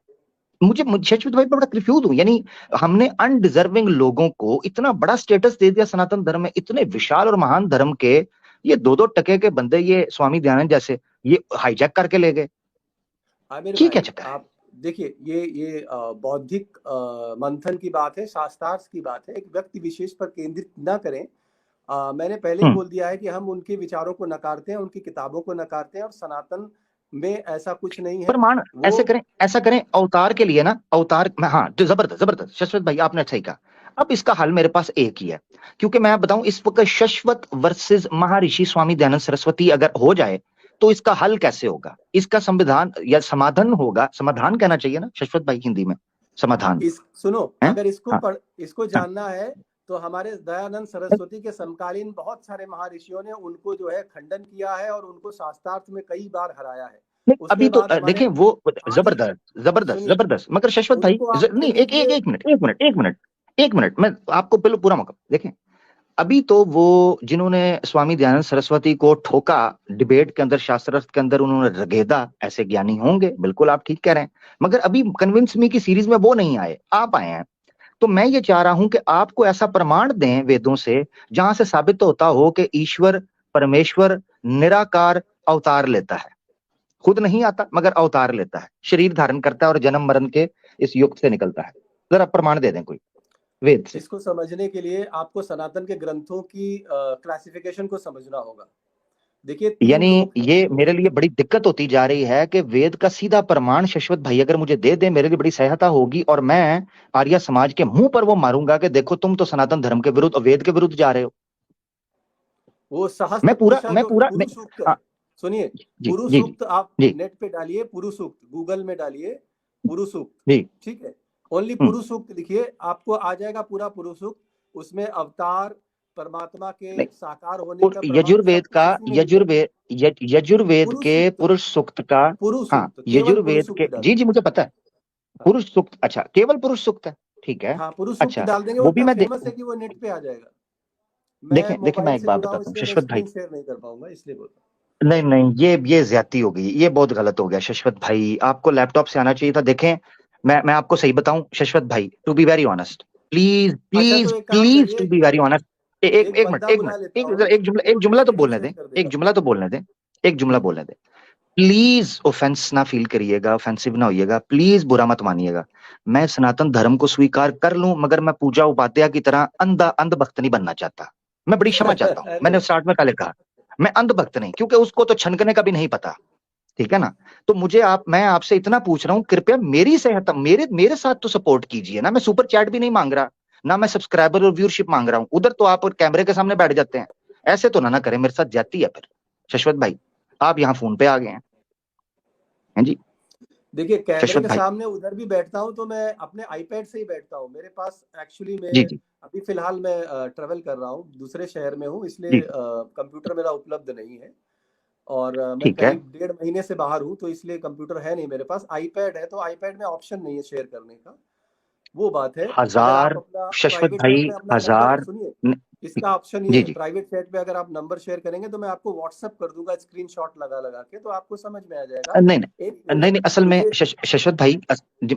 मुझे शश्वत भाई बड़ा कंफ्यूज हूं, यानी हमने अनडिजर्विंग लोगों को इतना बड़ा स्टेटस दे दिया सनातन धर्म में, इतने विशाल और महान धर्म के ये 2-2 टके के बंदे, ये स्वामी दयानंद जैसे, ये हाईजैक करके ले गए। है। आमिर ये क्या भाई, चक्कर है? आप देखिए ये बौद्धिक मंथन की बात है, शास्त्रार्थ की बात है, एक व्यक्ति विशेष पर केंद्रित ना करें। मैंने पहले ही बोल दिया है कि हम उनके विचारों को नकारते हैं, उनकी किताबों को नकारते हैं और सनातन में ऐसा कुछ नहीं है। प्रमाण वो ऐसा करें अवतार के लिए ना, अवतार में, हाँ तो जबरदस्त जबरदस्त शश्वत भाई आपने अच्छा ही कहा। अब इसका हल मेरे पास एक ही है, क्योंकि मैं बताऊं इस वक्त शश्वत वर्सेस महर्षि स्वामी दयानंद सरस्वती अगर हो जाए तो इसका हल कैसे होगा, इसका संविधान या समाधान होगा, समाधान कहना चाहिए ना शश्वत भाई हिंदी में, समाधान इस सुनो, है। अगर हाँ इसको हाँ जानना है तो हमारे दयानंद सरस्वती के समकालीन बहुत सारे महर्षियों ने उनको जो है खंडन किया है और उनको शास्त्रार्थ में कई बार हराया है। नहीं, उसके अभी तो बाद हमारे देखें वो आदि, जबरदस्त जबरदस्त सुनिए, जबरदस्त, मगर शश्वत भाई उनको आप नहीं, खंडित एक एक किए। एक मिनट एक मिनट एक मिनट एक मिनट, मैं आपको पहले पूरा मौका देखें। अभी तो वो जिन्होंने स्वामी दयानंद सरस्वती को ठोका डिबेट के अंदर, शास्त्रार्थ के अंदर उन्होंने रगेदा, ऐसे ज्ञानी होंगे, बिल्कुल आप ठीक कह रहे हैं, मगर अभी कन्विंस मी की सीरीज में वो नहीं आए, आप आए हैं। तो मैं ये चाह रहा हूं कि आपको ऐसा प्रमाण दें वेदों से जहां से साबित होता हो कि ईश्वर परमेश्वर निराकार अवतार लेता है, खुद नहीं आता मगर अवतार लेता है, शरीर धारण करता है और जन्म मरण के इस युग से निकलता है। जरा प्रमाण दे दें कोई वेद से। इसको समझने के लिए आपको सनातन के ग्रंथों की क्लासिफिकेशन को समझना होगा। देखिए 3 यानी लोक हैं। ये मेरे लिए बड़ी दिक्कत होती जा रही है कि वेद का सीधा प्रमाण शश्वत भाई अगर मुझे दे दे, मेरे लिए बड़ी सहायता होगी, और मैं आर्य समाज के मुंह पर वो मारूंगा कि देखो तुम तो सनातन धर्म के विरुद्ध, वेद के विरुद्ध जा रहे हो। वो सहस्त्र मैं जो पूरा पुरु सूक्त, हाँ, सुनिए, जी पुरु जी जी सूक्त आप जी नेट पे डालिए, पुरु सूक्त गूगल में डालिए, पुरु सूक्त, जी। ठीक है, ओनली हम्म, पुरु सूक्त लिखिए, आपको आ जाएगा पूरा पुरु सूक्त। उसमें अवतार, परमात्मा के नहीं, साकार होने का प्रमाण सब यजुर्वेद का, कुछ उसी में लिखा है। यजुर्वेद पुरु के सूक्त, पुरुष सूक्त का, पुरु हाँ सूक्त, केवल पुरु यजुर्वेद के, सूक्त जी डालिए। जी मुझे पता है, हाँ पुरुष सूक्त, अच्छा केवल पुरुष सूक्त है, ठीक है। हाँ, पुरु सूक्त अच्छा डाल देंगे, वो वो भी इतना मैं फेमस है कि वो नेट पे आ जाएगा। मैं देखें देखें मैं मोबाइल एक से बात जुड़ा हूँ बताता हूँ इसलिए मैं शश्वत भाई, स्क्रीन शेयर नहीं कर पाऊंगा, इसलिए बोल रहा नहीं नहीं ये ज्यादती हो गई, ये बहुत गलत हो गया शश्वत भाई, आपको लैपटॉप से आना चाहिए था। देखें मैं आपको सही बताऊं शश्वत भाई, to be very honest, please हूँ। अच्छा, प्लीज तो एक काम प्लीज करिए, टू बी वेरी ऑनेस्ट, एक एक एक मिनट बंदा एक बुला मिनट लेता हूँ, एक वो जुमला तो स्क्रीन बोलने शेयर दें, कर एक देगा। जुमला तो बोलने दें, एक जुमला बोलने दें। प्लीज ऑफेंस ना फील करिएगा, ऑफेंसिव ना होइएगा, प्लीज बुरा मत मानिएगा। मैं सनातन धर्म को स्वीकार कर लूं मगर मैं पूजा उपाध्याय की तरह अंधभक्त नहीं बनना चाहता। मैं बड़ी क्षमा चाहता हूं, अरे मैंने स्टार्ट में पहले कहा मैं अंधभक्त नहीं, क्योंकि उसको तो छनकने का भी नहीं पता, ठीक है ना। तो मैं आपसे इतना पूछ रहा हूं, कृपया मेरी सहायता, मेरे मेरे साथ तो सपोर्ट कीजिए ना, मैं सुपर चैट भी नहीं मांग रहा, ना मैं सब्सक्राइबर और व्यूअरशिप मांग रहा हूं, उधर तो आप कैमरे के सामने बैठ जाते हैं, ऐसे तो ना करें मेरे साथ, जाती है फिर शश्वत भाई, आप यहाँ फोन पे आ गए हैं जी। देखिए, कैमरे शश्वत के भाई, सामने उधर भी बैठता हूँ तो मैं अपने आईपैड से ही बैठता हूँ। मेरे पास एक्चुअली मैं जी जी अभी फिलहाल मैं ट्रेवल कर रहा हूँ, दूसरे शहर में हूँ, इसलिए जी कंप्यूटर मेरा उपलब्ध नहीं है। और मैं ठीक है। करीब 1.5 महीने से बाहर हूँ, तो इसलिए कंप्यूटर है नहीं मेरे पास। आईपैड है, तो आईपैड में ऑप्शन नहीं है शेयर करने का, वो बात है। अगर आप 1000 अपना शश्वत प्राइवेट चैट भाई, में अपना नंबर 1000 सुनिए, इसका ऑप्शन ये जी है, जी। प्राइवेट चैट पे अगर आप नंबर शेयर करेंगे तो मैं आपको व्हाट्सअप कर दूंगा स्क्रीनशॉट लगा लगा के, तो आपको समझ में आ जाएगा। नहीं एक नहीं नहीं नहीं, असल में मुझे शश्वत भाई,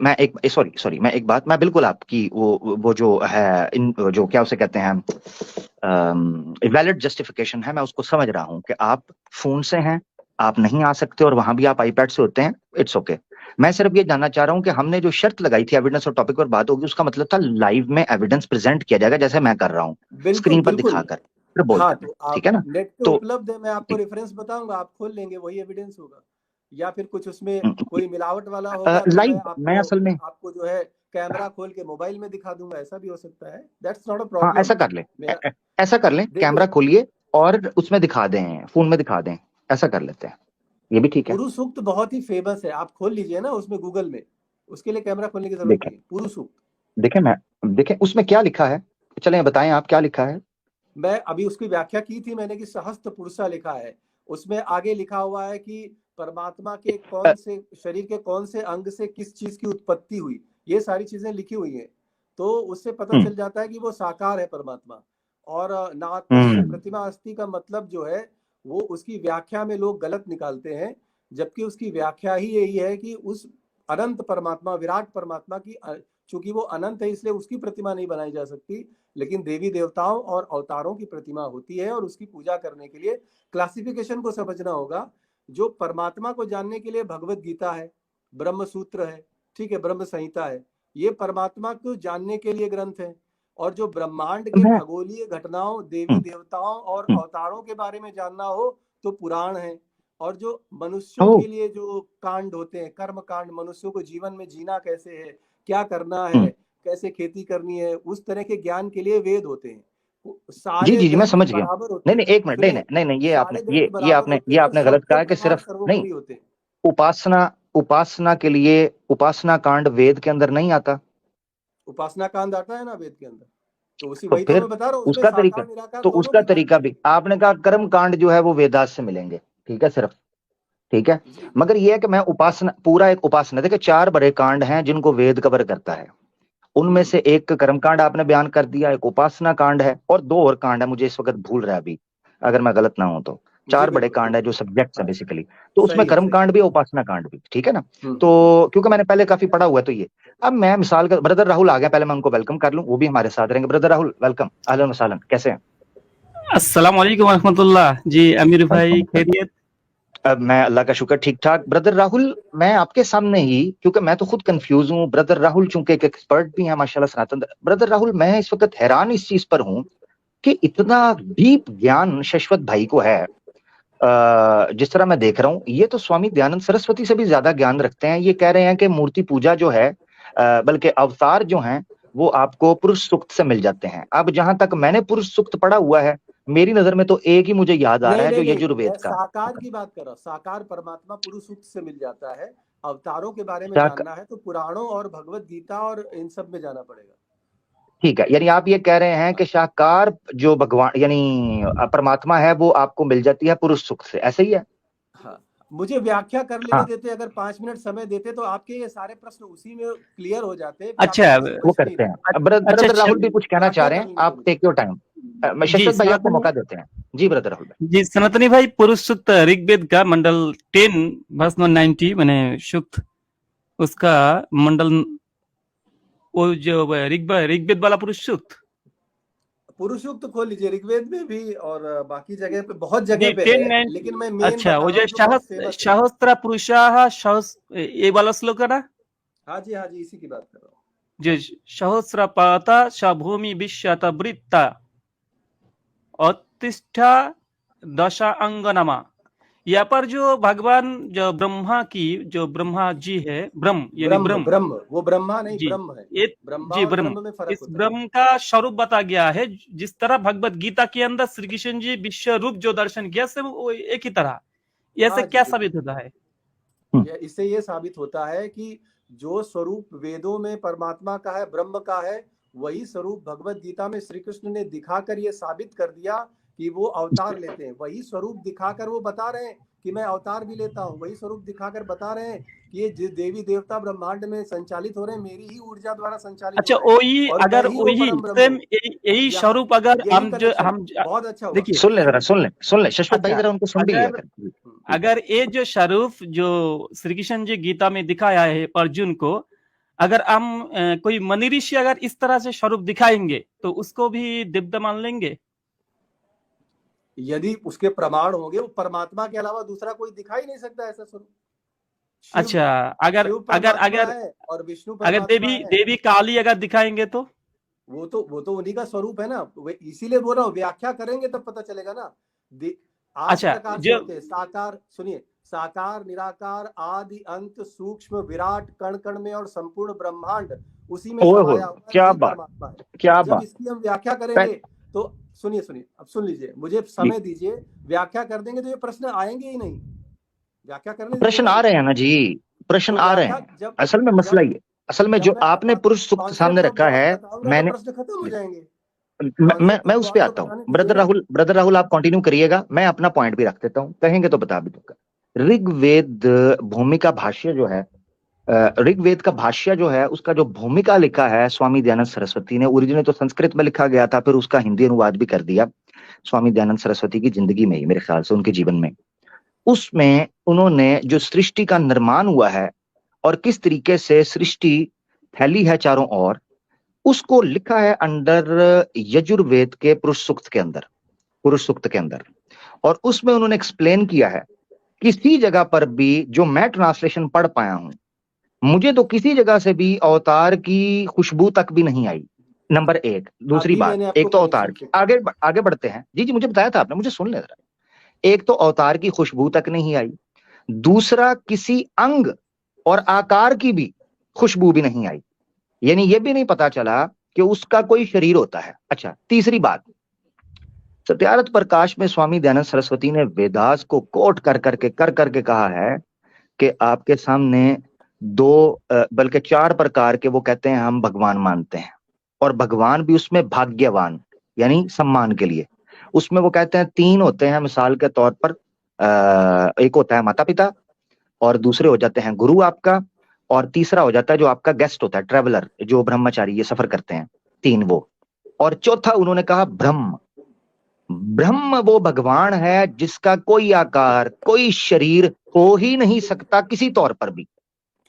मैं एक सॉरी सॉरी मैं एक बात, मैं बिल्कुल आपकी वो जो है, इन जो क्या उसे कहते हैं, वैलिड जस्टिफिकेशन है, मैं उसको समझ रहा हूं कि आप फोन से हैं, आप नहीं आ सकते, और वहां भी आप आईपैड से होते हैं, इट्स ओके। मैं सिर्फ ये जानना चाह रहा हूं कि हमने जो शर्त लगाई थी एविडेंस और टॉपिक पर बात होगी, उसका मतलब था लाइव में एविडेंस प्रेजेंट किया जाएगा, जैसे मैं कर रहा हूँ, बिल्कुल स्क्रीन पर बिल्कुल। दिखाकर फिर हाँ, बोलते हैं, तो ठीक आप है ना। नेट पे तो उपलब्ध है, मैं आपको रेफरेंस बताऊंगा, आप खोल लेंगे, वही एविडेंस होगा। या फिर कुछ उसमें कोई मिलावट वाला होगा तो मैं लाइव मैं आपको असल में, आपको जो है कैमरा खोल के मोबाइल में दिखा दूंगा, ऐसा भी हो सकता है, दैट्स नॉट अ हाँ प्रॉब्लम। ऐसा कर लें, मेरा ऐसा कर लें, कैमरा देखिए, खोलिए और उसमें दिखा दें, फोन में दिखा दें, ऐसा कर लेते हैं, ये भी ठीक है। पुरु सूक्त बहुत ही फेमस है, आप खोल लीजिए ना उसमें गूगल में, उसके लिए कैमरा खोलने की जरूरत देखें नहीं है। पुरु सूक्त, देखें उसमें क्या लिखा है, चलें बताएं आप क्या लिखा है। मैं अभी उसकी व्याख्या की थी मैंने कि सहस्त्र पुरुषा लिखा है। उसमें आगे लिखा हुआ है कि परमात्मा के अ, कौन से शरीर के कौन से अंग से किस चीज की उत्पत्ति हुई, ये सारी चीजें लिखी हुई हैं। तो उससे पता हम्म चल जाता है कि वो साकार है परमात्मा। और नातस्य हम्म प्रतिमा अस्ति का मतलब जो है, वो उसकी व्याख्या में लोग गलत निकालते हैं, जबकि उसकी व्याख्या ही यही है कि उस अनंत परमात्मा, विराट परमात्मा की, चूंकि वो अनंत है इसलिए उसकी प्रतिमा नहीं बनाई जा सकती, लेकिन देवी देवताओं और अवतारों की प्रतिमा होती है, और उसकी पूजा करने के लिए क्लासिफिकेशन को समझना होगा। जो परमात्मा को जानने के लिए भगवत गीता है, ब्रह्म सूत्र है, ठीक है, ब्रह्म संहिता है, ये परमात्मा को जानने के लिए ग्रंथ है। और जो ब्रह्मांड के मैं खगोलीय घटनाओं, देवी हम्म, देवताओं और हम्म, अवतारों के बारे में जानना हो तो पुराण है। और जो ओ मनुष्यों के लिए जो कांड होते हैं, कर्म कांड, मनुष्यों को जीवन में जीना कैसे है, क्या करना है, हम्म, कैसे खेती करनी है, उस तरह के ज्ञान के लिए वेद होते हैं। जी सारे जी जी, मैं ग्रंथ समझ गया। बराबर होते नहीं हैं, नहीं, एक मिनट, नहीं नहीं सुनिए, नहीं नहीं, ये आपने सारे ग्रंथ बराबर होते ये हैं, आपने गलत सबके कहा कि प्रमाण सिर्फ नहीं। सर्वोपरि होते हैं। उपासना उपासना के लिए उपासना कांड वेद के अंदर नहीं आता। उपासना कांड आता है ना वेद के अंदर, तो उसी तो वही तो फिर मैं बता रहा हूँ, उसमें उसका तरीका साकार निराकार तो दोनों उसका के कांड तरीका हैं। भी आपने कहा कर्म कांड जो है वो वेदास से मिलेंगे, ठीक है सिर्फ, ठीक है। जी जी। मगर ये है कि मैं उपासना, पूरा एक उपासना, देखिए 4 बड़े कांड हैं जिनको वेद कवर करता है। उनमें हम्म। से एक कर्म कांड आपने बयान कर दिया, एक उपासना कांड है, और 2 और कांड है, मुझे इस वक्त भूल रहा है अभी, अगर मैं गलत ना हूं तो। जी 4 बड़े बिल्कुल कांड है जो बिल्कुल। सब्जेक्ट्स है हाँ, बेसिकली। तो उसमें सही है कर्म सही है। कांड भी उपासना कांड भी, ठीक है ना। हम्म। तो क्योंकि मैंने पहले काफी पढ़ा हुआ है, तो ये अब मैं मिसाल का, ब्रदर राहुल आ गया, पहले मैं उनको वेलकम कर लूं, वो भी हमारे साथ रहेंगे। ब्रदर राहुल वेलकम, अहलन वसहलन, कैसे हैं? अस्सलाम वालेकुम रहमतुल्लाह जी। अमीर भाई वेलकम। खैरियत? अब मैं अल्लाह का शुक्र ठीक ठाक। ब्रदर राहुल, मैं आपके सामने ही, क्योंकि मैं तो खुद कंफ्यूज हूँ, ब्रदर राहुल चूंकि एक एक्सपर्ट भी हैं माशाल्लाह सनातन। ब्रदर राहुल, मैं इस वक्त हैरान इस चीज पर हूँ कि इतना डीप ज्ञान शश्वत भाई को है। जिस तरह मैं देख रहा हूँ, ये तो स्वामी दयानंद सरस्वती से भी ज्यादा ज्ञान रखते हैं। ये कह रहे हैं कि मूर्ति पूजा जो है, बल्कि अवतार जो हैं, वो आपको पुरुष सूक्त से मिल जाते हैं। अब जहां तक मैंने पुरुष सूक्त पढ़ा हुआ है, मेरी नजर में तो एक ही मुझे याद आ रहा नहीं है, जो नहीं नहीं, मैं यजुर्वेद का साकार की बात कर रहा हूँ, साकार परमात्मा पुरुष सूक्त से मिल जाता है। अवतारों के बारे में है। जानना है तो पुराणों और भगवत गीता और इन सब में जाना पड़ेगा। ठीक है, यानी आप ये कह रहे हैं कि शाकार जो भगवान यानी परमात्मा है, वो आपको मिल जाती है पुरुष सुख से, ऐसे ही है? हाँ, मुझे व्याख्या कर लेने हाँ, देते, अगर 5 मिनट समय देते तो आपके ये सारे प्रश्न उसी में क्लियर हो जाते, फिर आपको अच्छा। कुछ वो समझना ही करते नहीं। हैं। ब्रदर अच्छा राहुल भी कुछ कहना चाह व्याख्या रहे कर हैं, लेने दो आप मुझे। Take your time. मैं जी शशवत भाई आपको सनातनी मौका देते हैं। जी ब्रदर राहुल भाई। जी सनातनी भाई, पुरुष सूक्त ऋग्वेद का मंडल 10 वर्स 190 मैंने सूक्त उसका मंडल, वो जो ऋग्वेद वाला पुरुष सूक्त पुरुष सूक्त खोल लीजिए, ऋग्वेद में भी और बाकी जगह पे, बहुत जी जगह पे है, 1090। लेकिन मैं मेन अच्छा, बता वो रहा जो हूँ जो बहुत फेमस है। सहस्त्र पुरुषाः ये वाला श्लोक है ना, हाँ जी हाँ जी, इसी की बात कर रहा हूँ। जो सहस्रपाता स भूमि विश्वतवृत्ता उत्तिष्ठा दशा अंगनमा। यहाँ पर जो भगवान, जो ब्रह्मा की, जो ब्रह्मा जी है, ब्रह्म यानी ब्रह्म ब्रह्म। ब्रह्म, वो ब्रह्मा नहीं, जी ब्रह्म है। ये, ब्रह्मा जी और ब्रह्म, ब्रह्म में फर्क इस होता है। ब्रह्म का स्वरूप बता गया है। जिस तरह भगवत गीता के अंदर श्री कृष्ण जी विश्व रूप जो दर्शन किया, सब वो एक ही तरह। ऐसे हाँ जी क्या बिल्कुल। साबित होता है? हम्म, इससे ये साबित होता है कि जो स्वरूप वेदों में परमात्मा का है, ब्रह्म का है, वही स्वरूप भगवत गीता में श्री कृष्ण ने दिखाकर ये साबित कर दिया कि वो अवतार लेते हैं। वही स्वरूप दिखाकर वो बता रहे हैं कि मैं अवतार भी लेता हूँ। वही स्वरूप दिखाकर बता रहे हैं कि ये देवी देवता ब्रह्मांड में संचालित हो रहे हैं, मेरी ही ऊर्जा द्वारा संचालित हो अच्छा, रहे हैं, वही और मैं अगर ही वो वही परम ब्रह्म सेम हूँ। यही यहाँ स्वरूप अगर यही कनेक्शन, हम बहुत अच्छा हुआ। देखिए। सुन ले जरा, सुन ले शश्वत भाई, अच्छा, जरा उनको सुन भी लिया अगर कर। अगर ये जो स्वरूप जो श्री कृष्ण जी गीता में दिखाया है अर्जुन को, अगर हम कोई मनी ऋषि अगर इस तरह से स्वरूप दिखाएंगे तो उसको भी दिव्य मान लेंगे? यदि उसके प्रमाण होंगे, वो परमात्मा के अलावा दूसरा कोई दिखा ही नहीं सकता ऐसा स्वरूप। शिव, अच्छा, अगर शिव अगर परमात्मा अगर है और विष्णु अगर परमात्मा है। देवी काली अगर दिखाएंगे तो? वो तो उन्हीं का स्वरूप है ना, वे इसीलिए बोल रहा हूँ, व्याख्या करेंगे तब पता चलेगा ना। 8 अच्छा, प्रकार से जो होते हैं साकार, सुनिए, साकार, निराकार, आदि, अंत, सूक्ष्म, विराट, कण कण में और संपूर्ण ब्रह्मांड उसी में ओए हो, समाया हुआ है, क्या वही बात, परमात्मा है। क्या जब बात। इसकी हम व्याख्या करेंगे तो, सुनिए सुनिए, अब सुन लीजिए, मुझे समय दीजिए, व्याख्या कर देंगे तो ये प्रश्न आएंगे ही नहीं, व्याख्या करने दीजिए प्रश्न ना आ मुझे। रहे हैं ना जी, प्रश्न तो आ रहे व्याख्या हैं। जब असल में मसला जब ये, असल में जब जो मैं आपने पुरुष सूक्त सामने कॉन्सेप्ट ऑफ रखा गॉड है, बताऊंगा तो मैंने प्रश्न खत्म हो जाएंगे। मैं कॉन्सेप्ट मैं ऑफ उस पे गॉड तो आता हूँ। बताने दीजिए ना। ब्रदर राहुल आप कंटिन्यू करिएगा, मैं अपना पॉइंट भी रख देता हूँ, कहेंगे तो बता भी दूंगा। ऋग्वेद भूमिका भाष्य जो है, ऋग्वेद का भाष्य जो है, उसका जो भूमिका लिखा है स्वामी दयानंद सरस्वती ने, ओरिजिनल तो संस्कृत में लिखा गया था, फिर उसका हिंदी अनुवाद भी कर दिया स्वामी दयानंद सरस्वती की जिंदगी में ही, मेरे ख्याल से उनके जीवन में। उसमें उन्होंने जो सृष्टि का निर्माण हुआ है और किस तरीके से सृष्टि फैली है चारों ओर, उसको लिखा है अंडर यजुर्वेद के पुरुष सूक्त के अंदर, पुरुष सूक्त के अंदर। और उसमें उन्होंने एक्सप्लेन किया है, किसी जगह पर भी जो मैं ट्रांसलेशन पढ़ पाया हूं, मुझे तो किसी जगह से भी अवतार की खुशबू तक भी नहीं आई, नंबर एक। दूसरी अभी बात, मैंने आपको एक तो अवतार कनेक्शन की, चेक आगे आगे बढ़ते हैं जी, मुझे बताया था आपने, मुझे सुन ले जरा। एक तो अवतार की खुशबू तक नहीं आई, दूसरा किसी अंग और आकार की भी खुशबू भी नहीं आई, यानी ये भी नहीं पता चला कि उसका कोई शरीर होता है। अच्छा, तीसरी बात, सत्यार्थ प्रकाश में स्वामी दयानंद सरस्वती ने वेदास को कोट कर करके कहा है कि आपके सामने दो बल्कि 4 प्रकार के, वो कहते हैं हम भगवान मानते हैं, और भगवान भी उसमें भाग्यवान यानी सम्मान के लिए, उसमें वो कहते हैं 3 होते हैं। मिसाल के तौर पर एक होता है माता पिता, और दूसरे हो जाते हैं गुरु आपका, और तीसरा हो जाता है जो आपका गेस्ट होता है, ट्रेवलर, जो ब्रह्मचारी ये सफर करते हैं, 3 वो, और चौथा उन्होंने कहा ब्रह्म। ब्रह्म वो भगवान है जिसका कोई आकार, कोई शरीर हो ही नहीं सकता किसी तौर पर भी,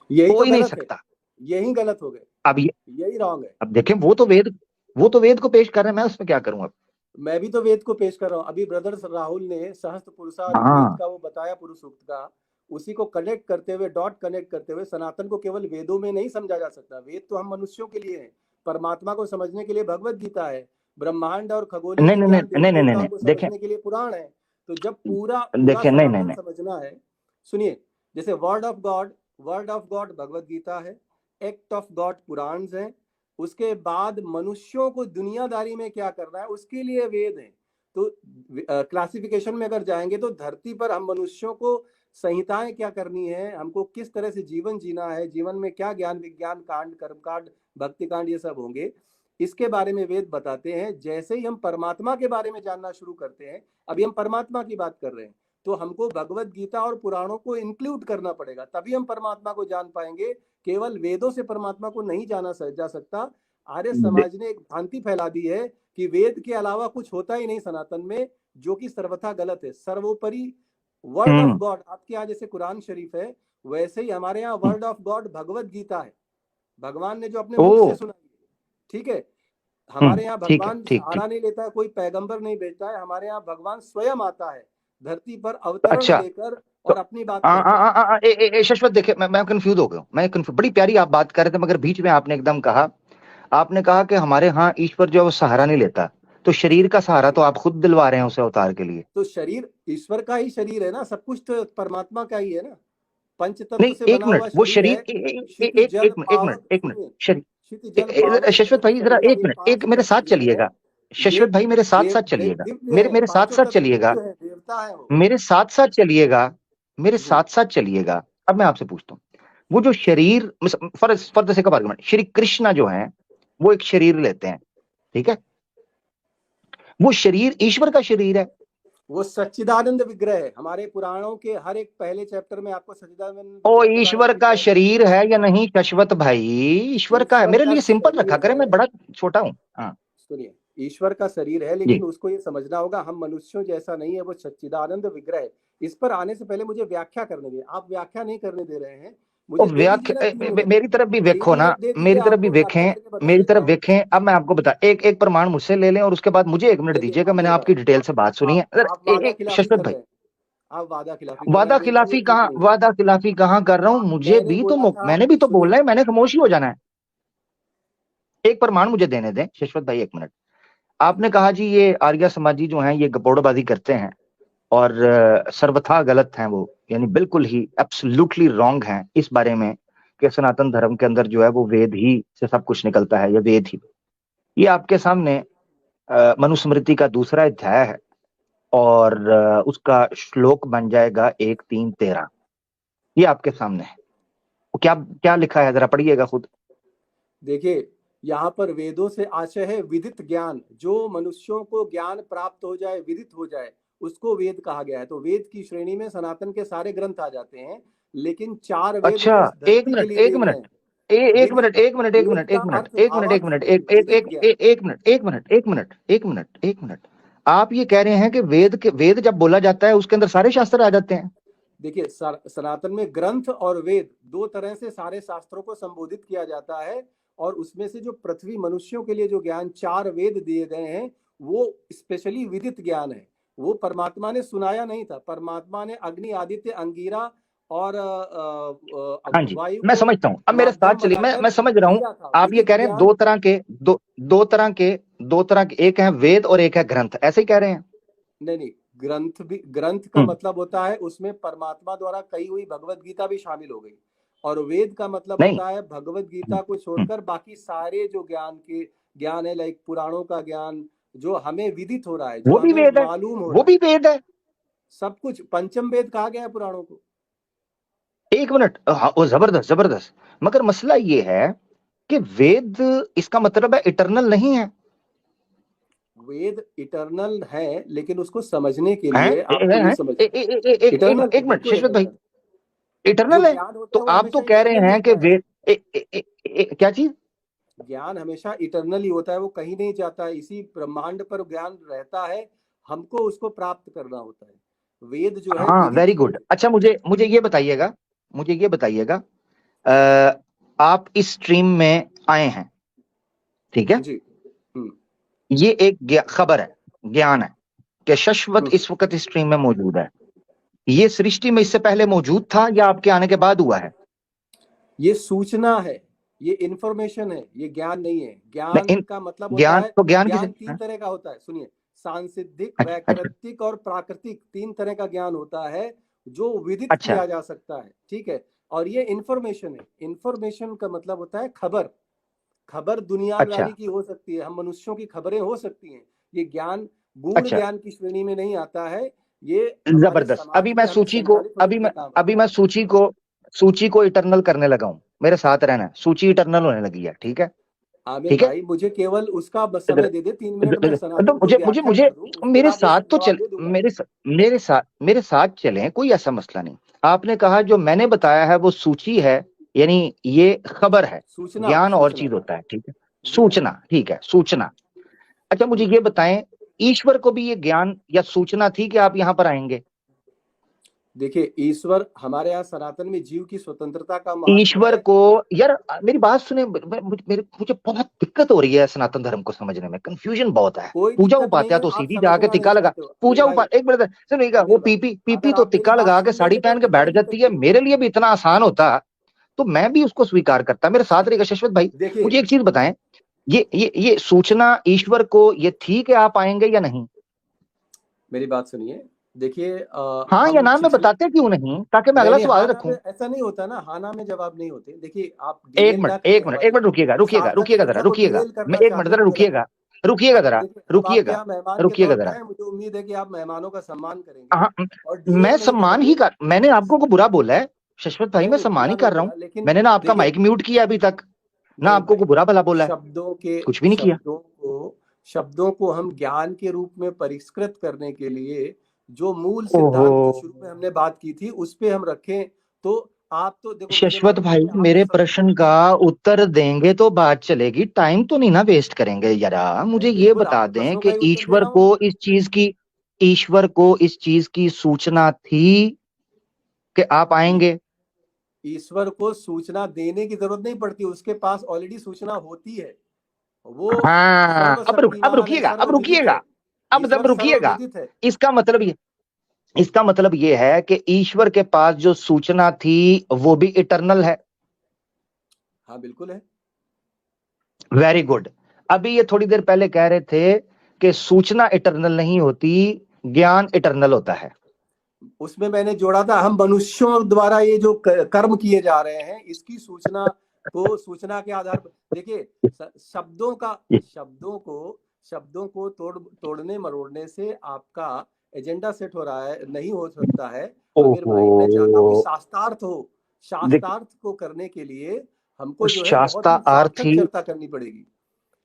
यही हो तो ही नहीं गलत है, सकता। यही गलत हो गए, अब ये, यही रॉन्ग है। अब देखें, वो तो वेद को पेश कर रहे हैं, मैं उसमें क्या करूं अब। मैं भी तो वेद को पेश कर रहा हूँ। अभी ब्रदर राहुल ने सहस्त्र पुरुषा जो वेद हाँ, का वो बताया पुरुष सूक्त का, उसी को कनेक्ट करते हुए, डॉट कनेक्ट करते हुए, सनातन को केवल वेदों में नहीं समझा जा सकता। वेद तो हम मनुष्यों के लिए है, परमात्मा को समझने के लिए भगवत गीता है, ब्रह्मांड और खगोलीय नहीं नहीं नहीं विज्ञान नहीं देवी नहीं नहीं देवताओं नहीं, को देखें समझने के लिए पुराण है। तो जब पूरा पूरा देखें, नहीं नहीं सनातन नहीं, समझना है, सुनिए, जैसे word of God Bhagavad Gita है, एक्ट ऑफ गॉड पुराण है, उसके बाद मनुष्यों को दुनियादारी में क्या करना है उसके लिए वेद है। तो क्लासिफिकेशन में अगर जाएंगे तो धरती पर हम मनुष्यों को संहिताएं क्या करनी है, हमको किस तरह से जीवन जीना है, जीवन में क्या ज्ञान विज्ञान कांड, कर्म कांड, भक्ति कांड, ये सब होंगे, इसके बारे में वेद बताते हैं। जैसे ही हम परमात्मा के बारे में जानना शुरू करते हैं, अभी हम परमात्मा की बात कर रहे हैं, तो हमको भगवत गीता और पुराणों को इंक्लूड करना पड़ेगा, तभी हम परमात्मा को जान पाएंगे। केवल वेदों से परमात्मा को नहीं जाना जा सकता। आर्य दे- समाज ने एक भ्रांति फैला दी है कि वेद के अलावा कुछ होता ही नहीं सनातन में, जो कि सर्वथा गलत है। सर्वोपरि वर्ड ऑफ हम्म गॉड, आपके यहाँ जैसे कुरान शरीफ है, वैसे ही हमारे यहाँ हम्म, word of God Bhagavad Gita है, भगवान ने जो अपने ओ मुख से सुनाई है। ठीक है, हमारे यहाँ ठीक है, भगवान ठीक ठीक। सहारा नहीं लेता है, कोई पैगंबर नहीं भेजता है, हमारे यहाँ भगवान स्वयं आता है धरती पर अवतरण अच्छा, लेकर तो और अपनी बात कहता है। शश्वत देखिए, मैं कंफ्यूज हो गया हूँ, मैं कंफ्यूज, बड़ी प्यारी आप बात कर रहे थे, मगर बीच में आपने एकदम कहा, आपने कहा कि हमारे यहाँ ईश्वर जो है वो सहारा नहीं लेता, तो शरीर का सहारा तो आप खुद दिलवा रहे हैं उसे अवतार के लिए। तो शरीर ईश्वर का ही शरीर है ना, सब कुछ तो परमात्मा का ही है ना, पंच तत्व नहीं, से एक बना मिनट, हुआ वो शरीर शरीर है। क्षिति जल पावक, एक मिनट, सुनिए, शरीर, क्षिति जल पावक शश्वत भाई जरा समुद्र एक ये मिनट, पांच एक मेरे साथ तत्व जो है, चलिएगा, ये शश्वत भाई मेरे साथ साथ चलिएगा, दिव्य है, मेरे साथ पांचों साथ तत्व चलिएगा, दिव्य है, देवता है वो। मेरे साथ साथ चलिएगा, मेरे जी, साथ साथ चलिएगा। अब मैं आपसे पूछता हूँ, वो जो शरीर, for the sake of argument, Shri Krishna जो है वो एक शरीर लेते हैं, ठीक है, वो शरीर ईश्वर का शरीर है। वो सच्चिदानंद विग्रह है। हमारे पुराणों के हर एक पहले चैप्टर में आपको सच्चिदानंद ओ विग्रह के बारे में ईश्वर का दिखाया जाता शरीर है या नहीं शश्वत भाई, ईश्वर है। का है, ईश्वर मेरे का लिए सिंपल रखा शरीर करें, मैं है, बड़ा छोटा हूँ। हाँ सुनिए, ईश्वर का शरीर है, जी, लेकिन उसको ये समझना होगा हम मनुष्यों जैसा नहीं है, वो सच्चिदानंद विग्रह है। इस पर आने से पहले मुझे व्याख्या करने दीजिए, आप व्याख्या नहीं करने दे रहे हैं मुझे, और दे दीजिए ना 3 मिनट, मेरी तरफ भी तीन देखो ना, मिनट दे दीजिए, मेरी तरफ भी आपको व्याख्या देखें, करके बता मेरी देता तरफ हूँ। देखें। अब मैं आपको बता, एक एक प्रमाण मुझसे ले लें और उसके बाद मुझे 1 मिनट देखिए दीजिएगा, अब मैंने दे रहा आपकी हूँ, डिटेल से बात सुनी है। आप वादा खिलाफी शश्वत कर भाई, रहे हैं, आप वादा खिलाफी कर रहे हैं, देखिए ये ठीक नहीं है। वादा खिलाफी कहाँ कर रहा हूँ, मुझे मैंने भी तो बोला था, मैंने भी तो सुनिए, बोलना है, मैंने खामोश ही हो जाना है। एक प्रमाण मुझे देने दें शश्वत भाई, 1 मिनट। आपने कहा जी ये आर्य समाजी जो हैं ये गपोड़बाजी करते हैं और सर्वथा गलत हैं वो, यानी बिल्कुल ही एब्सोल्युटली रॉन्ग हैं इस बारे में कि सनातन धर्म के अंदर जो है वो वेद ही से सब कुछ निकलता है, या वेद ही। ये आपके सामने मनुस्मृति का 2रा अध्याय है, और उसका श्लोक बन जाएगा 1:3:13, ये आपके सामने है। वो क्या क्या लिखा है, जरा पढ़िएगा खुद। देखिए यहाँ पर वेदों से आशय है विदित ज्ञान, जो मनुष्यों को ज्ञान प्राप्त हो जाए, विदित हो जाए, उसको वेद कहा गया है। तो वेद की श्रेणी में सनातन के सारे ग्रंथ आ जाते हैं, लेकिन 4 वेद अच्छा, इस एक धरती के मिनट, लिए एक वेद मिनट, हैं। एक विदित, मिनट, एक मिनट, एक वेद मिनट, का एक मिनट, अर्थ एक मिनट, एक भावार्थ मिनट, समझिए, विदित ज्ञान। एक मिनट, एक मिनट, एक मिनट, एक मिनट, एक मिनट। आप ये कह रहे हैं कि वेद जब बोला जाता है उसके अंदर सारे शास्त्र आ जाते हैं? देखिए सनातन में ग्रंथ और वेद 2 तरह से सारे शास्त्रों को संबोधित किया जाता है, और उसमें से जो पृथ्वी मनुष्यों के लिए जो ज्ञान 4 वेद दिए गए हैं, वो स्पेशली विदित ज्ञान है। वो परमात्मा ने सुनाया नहीं था, परमात्मा ने अग्नि, आदित्य, अंगिरा और हाँ जी, वायु मैं को समझता हूँ। अब मेरे साथ माध्यम चलिए, बनाकर मैं समझ रहा हूँ। दिया था आप ये विदित कह रहे हैं ज्ञान। दो तरह के, एक है वेद और एक है ग्रंथ, ऐसे ही कह रहे हैं? नहीं, ग्रंथ का हम्म, मतलब होता है उसमें परमात्मा द्वारा कही हुई भगवत गीता भी शामिल हो गई, और वेद का मतलब नहीं। होता है भगवत गीता को हम्म, छोड़कर बाकी सारे जो ज्ञान है, लाइक पुराणों का ज्ञान जो हमें विदित हो रहा है, जो वो भी हमें वेद है, मालूम हो वो रहा है, भी वेद है। सब कुछ पंचम वेद कहा गया है पुराणों को। एक मिनट, हाँ, वो जबरदस्त जबरदस्त। मगर मसला ये है कि वेद, इसका मतलब है इटरनल नहीं है? वेद इटर्नल है, लेकिन उसको समझने के हैं? लिए आपको ये समझ, इटर्नल है, एक मिनट बिल्कुल शश्वत भाई, इटर्नल। जो इटरनल है? ज्ञान होता तो है वो आप तो हमेशा कह रहे इटर्नल ही हैं कि होता है। वेद क्या चीज? ज्ञान हमेशा इटर्नल ही होता है, वो कहीं नहीं जाता है, इसी ब्रह्मांड पर ज्ञान रहता है, हमको उसको प्राप्त करना होता है। वेद जो है हाँ, विदित वेरी चीज गुड। है। अच्छा, मुझे ये बताइएगा, अ, आप इस स्ट्रीम में आए हैं, ठीक है? जी। हम्म। ये एक खबर है, ज्ञान है कि शश्वत हम्म। इस वक्त इस स्ट्रीम में मौजूद है। ये सृष्टि में इससे पहले मौजूद था या आपके आने के बाद हुआ है? ये सूचना है, ये इंफॉर्मेशन है, ये ज्ञान नहीं है। नहीं, ज्ञान का मतलब होता ज्ञान है, तो ज्ञान किसे, ज्ञान तीन हाँ? तरह का होता है, सुनिए। सांसिधिक, अच्छा अच्छा वैकृतिक और प्राकृतिक, तीन तरह का ज्ञान होता है जो विदित अच्छा किया जा सकता है, ठीक है। और ये इंफॉर्मेशन है। इंफॉर्मेशन का मतलब होता है खबर। खबर अच्छा दुनियादारी की हो सकती है, हम मनुष्यों की खबरें हो सकती हैं। ये ज्ञान गूढ़ अच्छा। ज्ञान की श्रेणी में नहीं आता है। ये हमारे जबरदस्त। समाज में हमें संचालित होने के लिए काम अभी आता मैं है। सूची को इटरनल करने लगा हूं। मेरे साथ रहना, सूची इटरनल होने लगी है, ठीक है? आमिर ठीक है, भाई, मुझे केवल उसका इधर समय दे दे, 3 मिनट में तो सनातन को मुझे मुझे व्याख्या मुझे कर दूं, उसके मेरे बाद मैं साथ तो जवाब चल, दे दूंगा। मेरे साथ चलें, कोई ऐसा मसला नहीं। आपने कहा जो मैंने बताया है वो सूची है, यानी ये खबर है। सूचना, ज्ञान और सूचना, चीज हाँ। होता है, ठीक है? जी हाँ। सूचना, ठीक है, सूचना। अच्छा, मुझे हम्म। ये बताएं, ईश्वर को भी ये ज्ञान या सूचना थी कि आप यहां पर आएंगे? देखिए, ईश्वर, हमारे यहाँ सनातन में जीव की स्वतंत्रता का महत्व ईश्वर है। को, यार मेरी बात सुने, मुझे बहुत दिक्कत हो रही है सनातन धर्म को समझने में, कंफ्यूजन बहुत है। कोई पूजा दिक्कत नहीं उपाध्याय है, तो आप सीधी जाके समझना नहीं टिक्का लगा, चाहते हो आमिर भाई। एक मिनट सुनिएगा, वो आमिर भाई, पीपी पीपी अगर तो आप मेरी टिक्का बात लगा के सुन साड़ी लेंगे तो पहन के बैठ कोई दिक्कत जाती है। नहीं होगी। मेरे लिए भी इतना आसान होता तो मैं भी उसको स्वीकार करता। मेरे साथ रहेगा शश्वत भाई। देखिए, मुझे एक चीज बताएं, ये सूचना ईश्वर को ये थी कि आप आएंगे या नहीं? मेरी बात सुनिए। देखिए, हाँ या हम ना में पिछले, बताते क्यों नहीं, ताकि मैं नहीं अगला नहीं, सवाल हाँ ना में रखूं। ऐसा नहीं होता ना, हाँ ना में जवाब नहीं होते। देखिए, आप डिलेल ना करिए एक हमारी मिनट रुकिएगा, सार्थक जरा चर्चा को रुकिएगा। डिलेल मैं करना एक मिनट चाहते जरा हैं जरा। रुकिएगा अब जरा, देखिए, अब आपके यहाँ मेहमान के रुकिएगा तौर पे जरा। हैं, मुझे उम्मीद है कि आप मेहमानों का सम्मान करेंगे हाँ, और डिलेल नहीं करेंगे। मैंने आपको को बुरा बोला है शश्वत भाई? नहीं मैं नहीं, सम्मान बुरा ही नहीं कर रहा हूँ। बोला, लेकिन मैंने ना आपका देखिए, माइक म्यूट किया अभी तक, ना नहीं आपको भाई, को बुरा भला बोला है, शब्दों के कुछ भी नहीं किया। शब्दों को हम ज्ञान के रूप में परिष्कृत करने के लिए जो मूल ओहो, सिद्धांत की शुरू में हमने बात की थी उस पे हम रखें। तो आप तो देखो, मुझे शश्वत मालूम है भाई कि आप मेरे सब, प्रश्न का उत्तर देंगे तो बात चलेगी, टाइम तो नहीं ना वेस्ट करेंगे जरा। नहीं मुझे ये बिल्कुल, बता आपके दें प्रश्नों का कि ही उत्तर दे रहा हूँ। ईश्वर को इस चीज की सूचना थी कि आप ई- आएंगे? ईश्वर को सूचना देने की जरूरत नहीं पड़ती, उसके पास ऑलरेडी सूचना होती है। वो हाँ, अब सर्वशक्तिमान है, रुकिएगा, सर्वविदित है। अब ईश्वर रुकिएगा। सर्वविदित है। इसका मतलब ये इसका मतलब ये है कि ईश्वर के पास जो सूचना थी वो भी इटरनल है। हाँ बिल्कुल है। Very good. अभी ये थोड़ी देर पहले कह रहे थे कि सूचना इटरनल नहीं होती, ज्ञान इटरनल होता है। उसमें मैंने जोड़ा था, हम मनुष्यों द्वारा ये जो कर्म किए जा रहे हैं, इसकी सूचना को, सूचना के आधार पर देखिए, शब्दों का, शब्दों को तोड़ने मरोड़ने से आपका एजेंडा सेट हो रहा है, नहीं हो सकता है आमिर ओहो, भाई। मैं चाहता हूँ कि शास्त्रार्थ हो। देख, शास्त्रार्थ को करने के लिए हमको जो है बहुत शास्ता ही सार्थक अर्थी, चर्चा करनी पड़ेगी।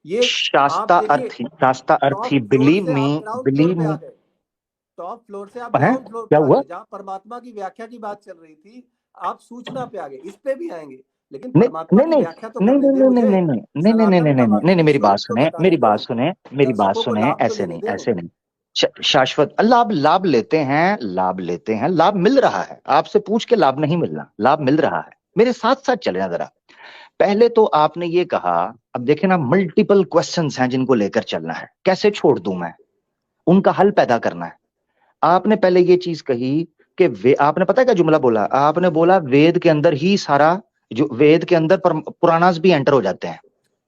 ये आप देखिए, शास्ता टॉप अर्थी, फ्लोर से आप ग्राउंड फ्लोर बिलीव पे आ मी। गए। टॉप फ्लोर से आप है ग्राउंड फ्लोर पे क्या आ हुआ? गए, जहां परमात्मा की व्याख्या की बात चल रही थी। आप सूचना पे आ गए, इस पे भी आएंगे, लेकिन नहीं परमात्मा नहीं की नहीं व्याख्या तो नहीं करने नहीं दे नहीं मुझे। नहीं नहीं नहीं नहीं नहीं सनातन नहीं का नहीं नहीं, वास्तविक मेरी बात स्वरूप तो सुने, बताने दो, मेरी बात दर्शकों को सुने। लाभ तो ऐसे लेने नहीं, दो। ऐसे नहीं। शाश्वत लाभ लेते हैं, लाभ मिल रहा है। आपसे पूछ के लाभ नहीं मिलना, लाभ मिल रहा है। मेरे साथ साथ चले ना जरा। पहले तो आपने ये कहा, अब देखे ना, मल्टीपल क्वेश्चंस हैं जिनको लेकर चलना है, कैसे छोड़ दूं मैं, उनका हल पैदा करना है। आपने पहले ये चीज कही कि आपने पता है क्या जुमला बोला? आपने बोला वेद के अंदर ही सारा, जो वेद के अंदर पुराणास भी एंटर हो जाते हैं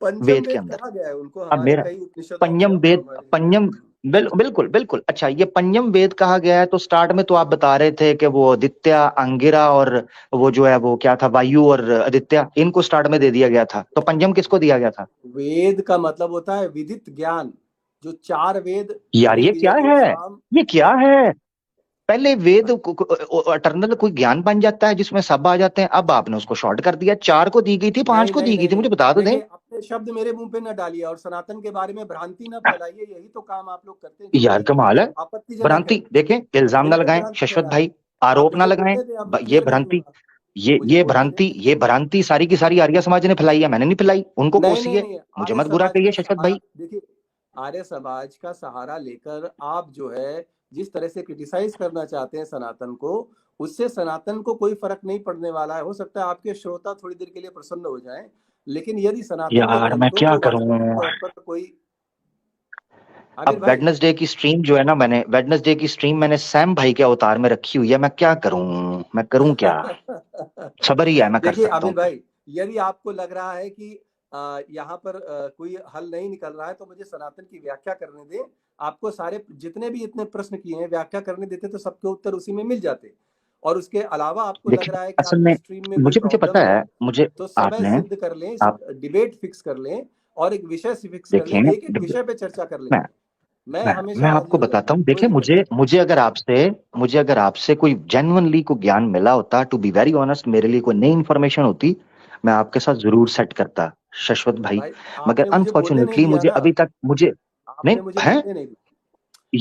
पंचम वेद के वेद अंदर। कहा गया है उनको अब हमारे मेरा कई उपनिषदों में पंचम और वेद, हमारे। पंचम बिल्कुल बिल्कुल। अच्छा, ये पंचम वेद कहा गया है, तो स्टार्ट में तो आप बता रहे थे कि वो आदित्य, अंगिरा और वो जो है वो क्या था, वायु और आदित्य, इनको स्टार्ट में दे दिया गया था, तो पंचम किसको दिया गया था? वेद का मतलब होता है विदित ज्ञान, जो 4 वेद यार ये ऋग क्या यजुर है, साम। ये क्या है? पहले वेद अटर्नल कोई ज्ञान बन जाता है जिसमें सब आ जाते हैं, अब आपने उसको शॉर्ट कर दिया। 4 को दी गई थी, 5 नहीं को नहीं दी गई नहीं थी, नहीं, मुझे बता तो दें। देखिए अपने शब्द मेरे मुंह पे न डालिए और सनातन के बारे में भ्रांति न फैलाइए, यही तो काम आप लोग करते हैं जो यार कि कमाल है, आपत्तिजनक है। भ्रांति देखें, इल्जाम ना बिल्कुल लगाएं भ्रांति शश्वत फैला है। भाई, आप आरोप ना मुझे लगाएं। बोलने दें, अब मैं ये क्लियर कर भ्रांति, दूंगा, मुझे बोलने दें। ये भ्रांति सारी की सारी आर्य समाज ने फैलाई है, मैंने नहीं फैलाई, उनको नहीं नहीं कोसिए, नहीं, मुझे आर्य मत बुरा समाज कहिए का शश्वत सहारा भाई। देखिए, आर्य समाज का सहारा लेकर आप जो है जिस तरह से क्रिटिसाइज करना चाहते हैं सनातन को, उससे सनातन को कोई फर्क नहीं पड़ने वाला है। हो सकता है आपके श्रोता थोड़ी देर के लिए प्रसन्न हो जाएं, लेकिन यदि सनातन के यार मैं ग्रंथों क्या को करूं? वास्तविक तौर पर कोई, आमिर अब भाई वेडनेसडे की स्ट्रीम जो है ना, मैंने वेडनेसडे की स्ट्रीम मैंने सैम भाई के अवतार में रखी हुई है, मैं क्या करूं, मैं करूं क्या? सबर ही है, मैं कर देखिए सकता आमिर हूँ। भाई, यदि आपको लग रहा है कि यहाँ पर कोई हल नहीं निकल रहा है, तो मुझे सनातन की व्याख्या करने दें। आपको सारे जितने भी इतने प्रश्न किए हैं व्याख्या करने देते तो सबके उत्तर उसी में मिल जाते। और उसके अलावा आपको लग देखिए रहा है कि असल आपकी में स्ट्रीम में कोई मुझे मुझे प्रॉब्लम पता है, है, मुझे तो समय आपने सिद्ध कर लें, आप डिबेट फिक्स कर लें और एक विषय से फिक्स कर लें, देखें, एक एक विषय पे चर्चा कर मैं लेंगे। मैं मैं हमेशा आपको हाजिर हूँ, बताता हूँ। कोई देखिए दिक्कत नहीं। मुझे अगर आपसे कोई जेन्युइनली कोई ज्ञान मिला होता, टू बी वेरी ऑनेस्ट, मेरे लिए कोई नई इन्फॉर्मेशन होती, मैं आपके साथ जरूर सेट करता शश्वत भाई। भाई मगर आपने मुझे बोलने नहीं अनफॉर्चुनेटली दिया मुझे ना, अभी तक मुझे नहीं आपने मुझे है बोलने नहीं दिया।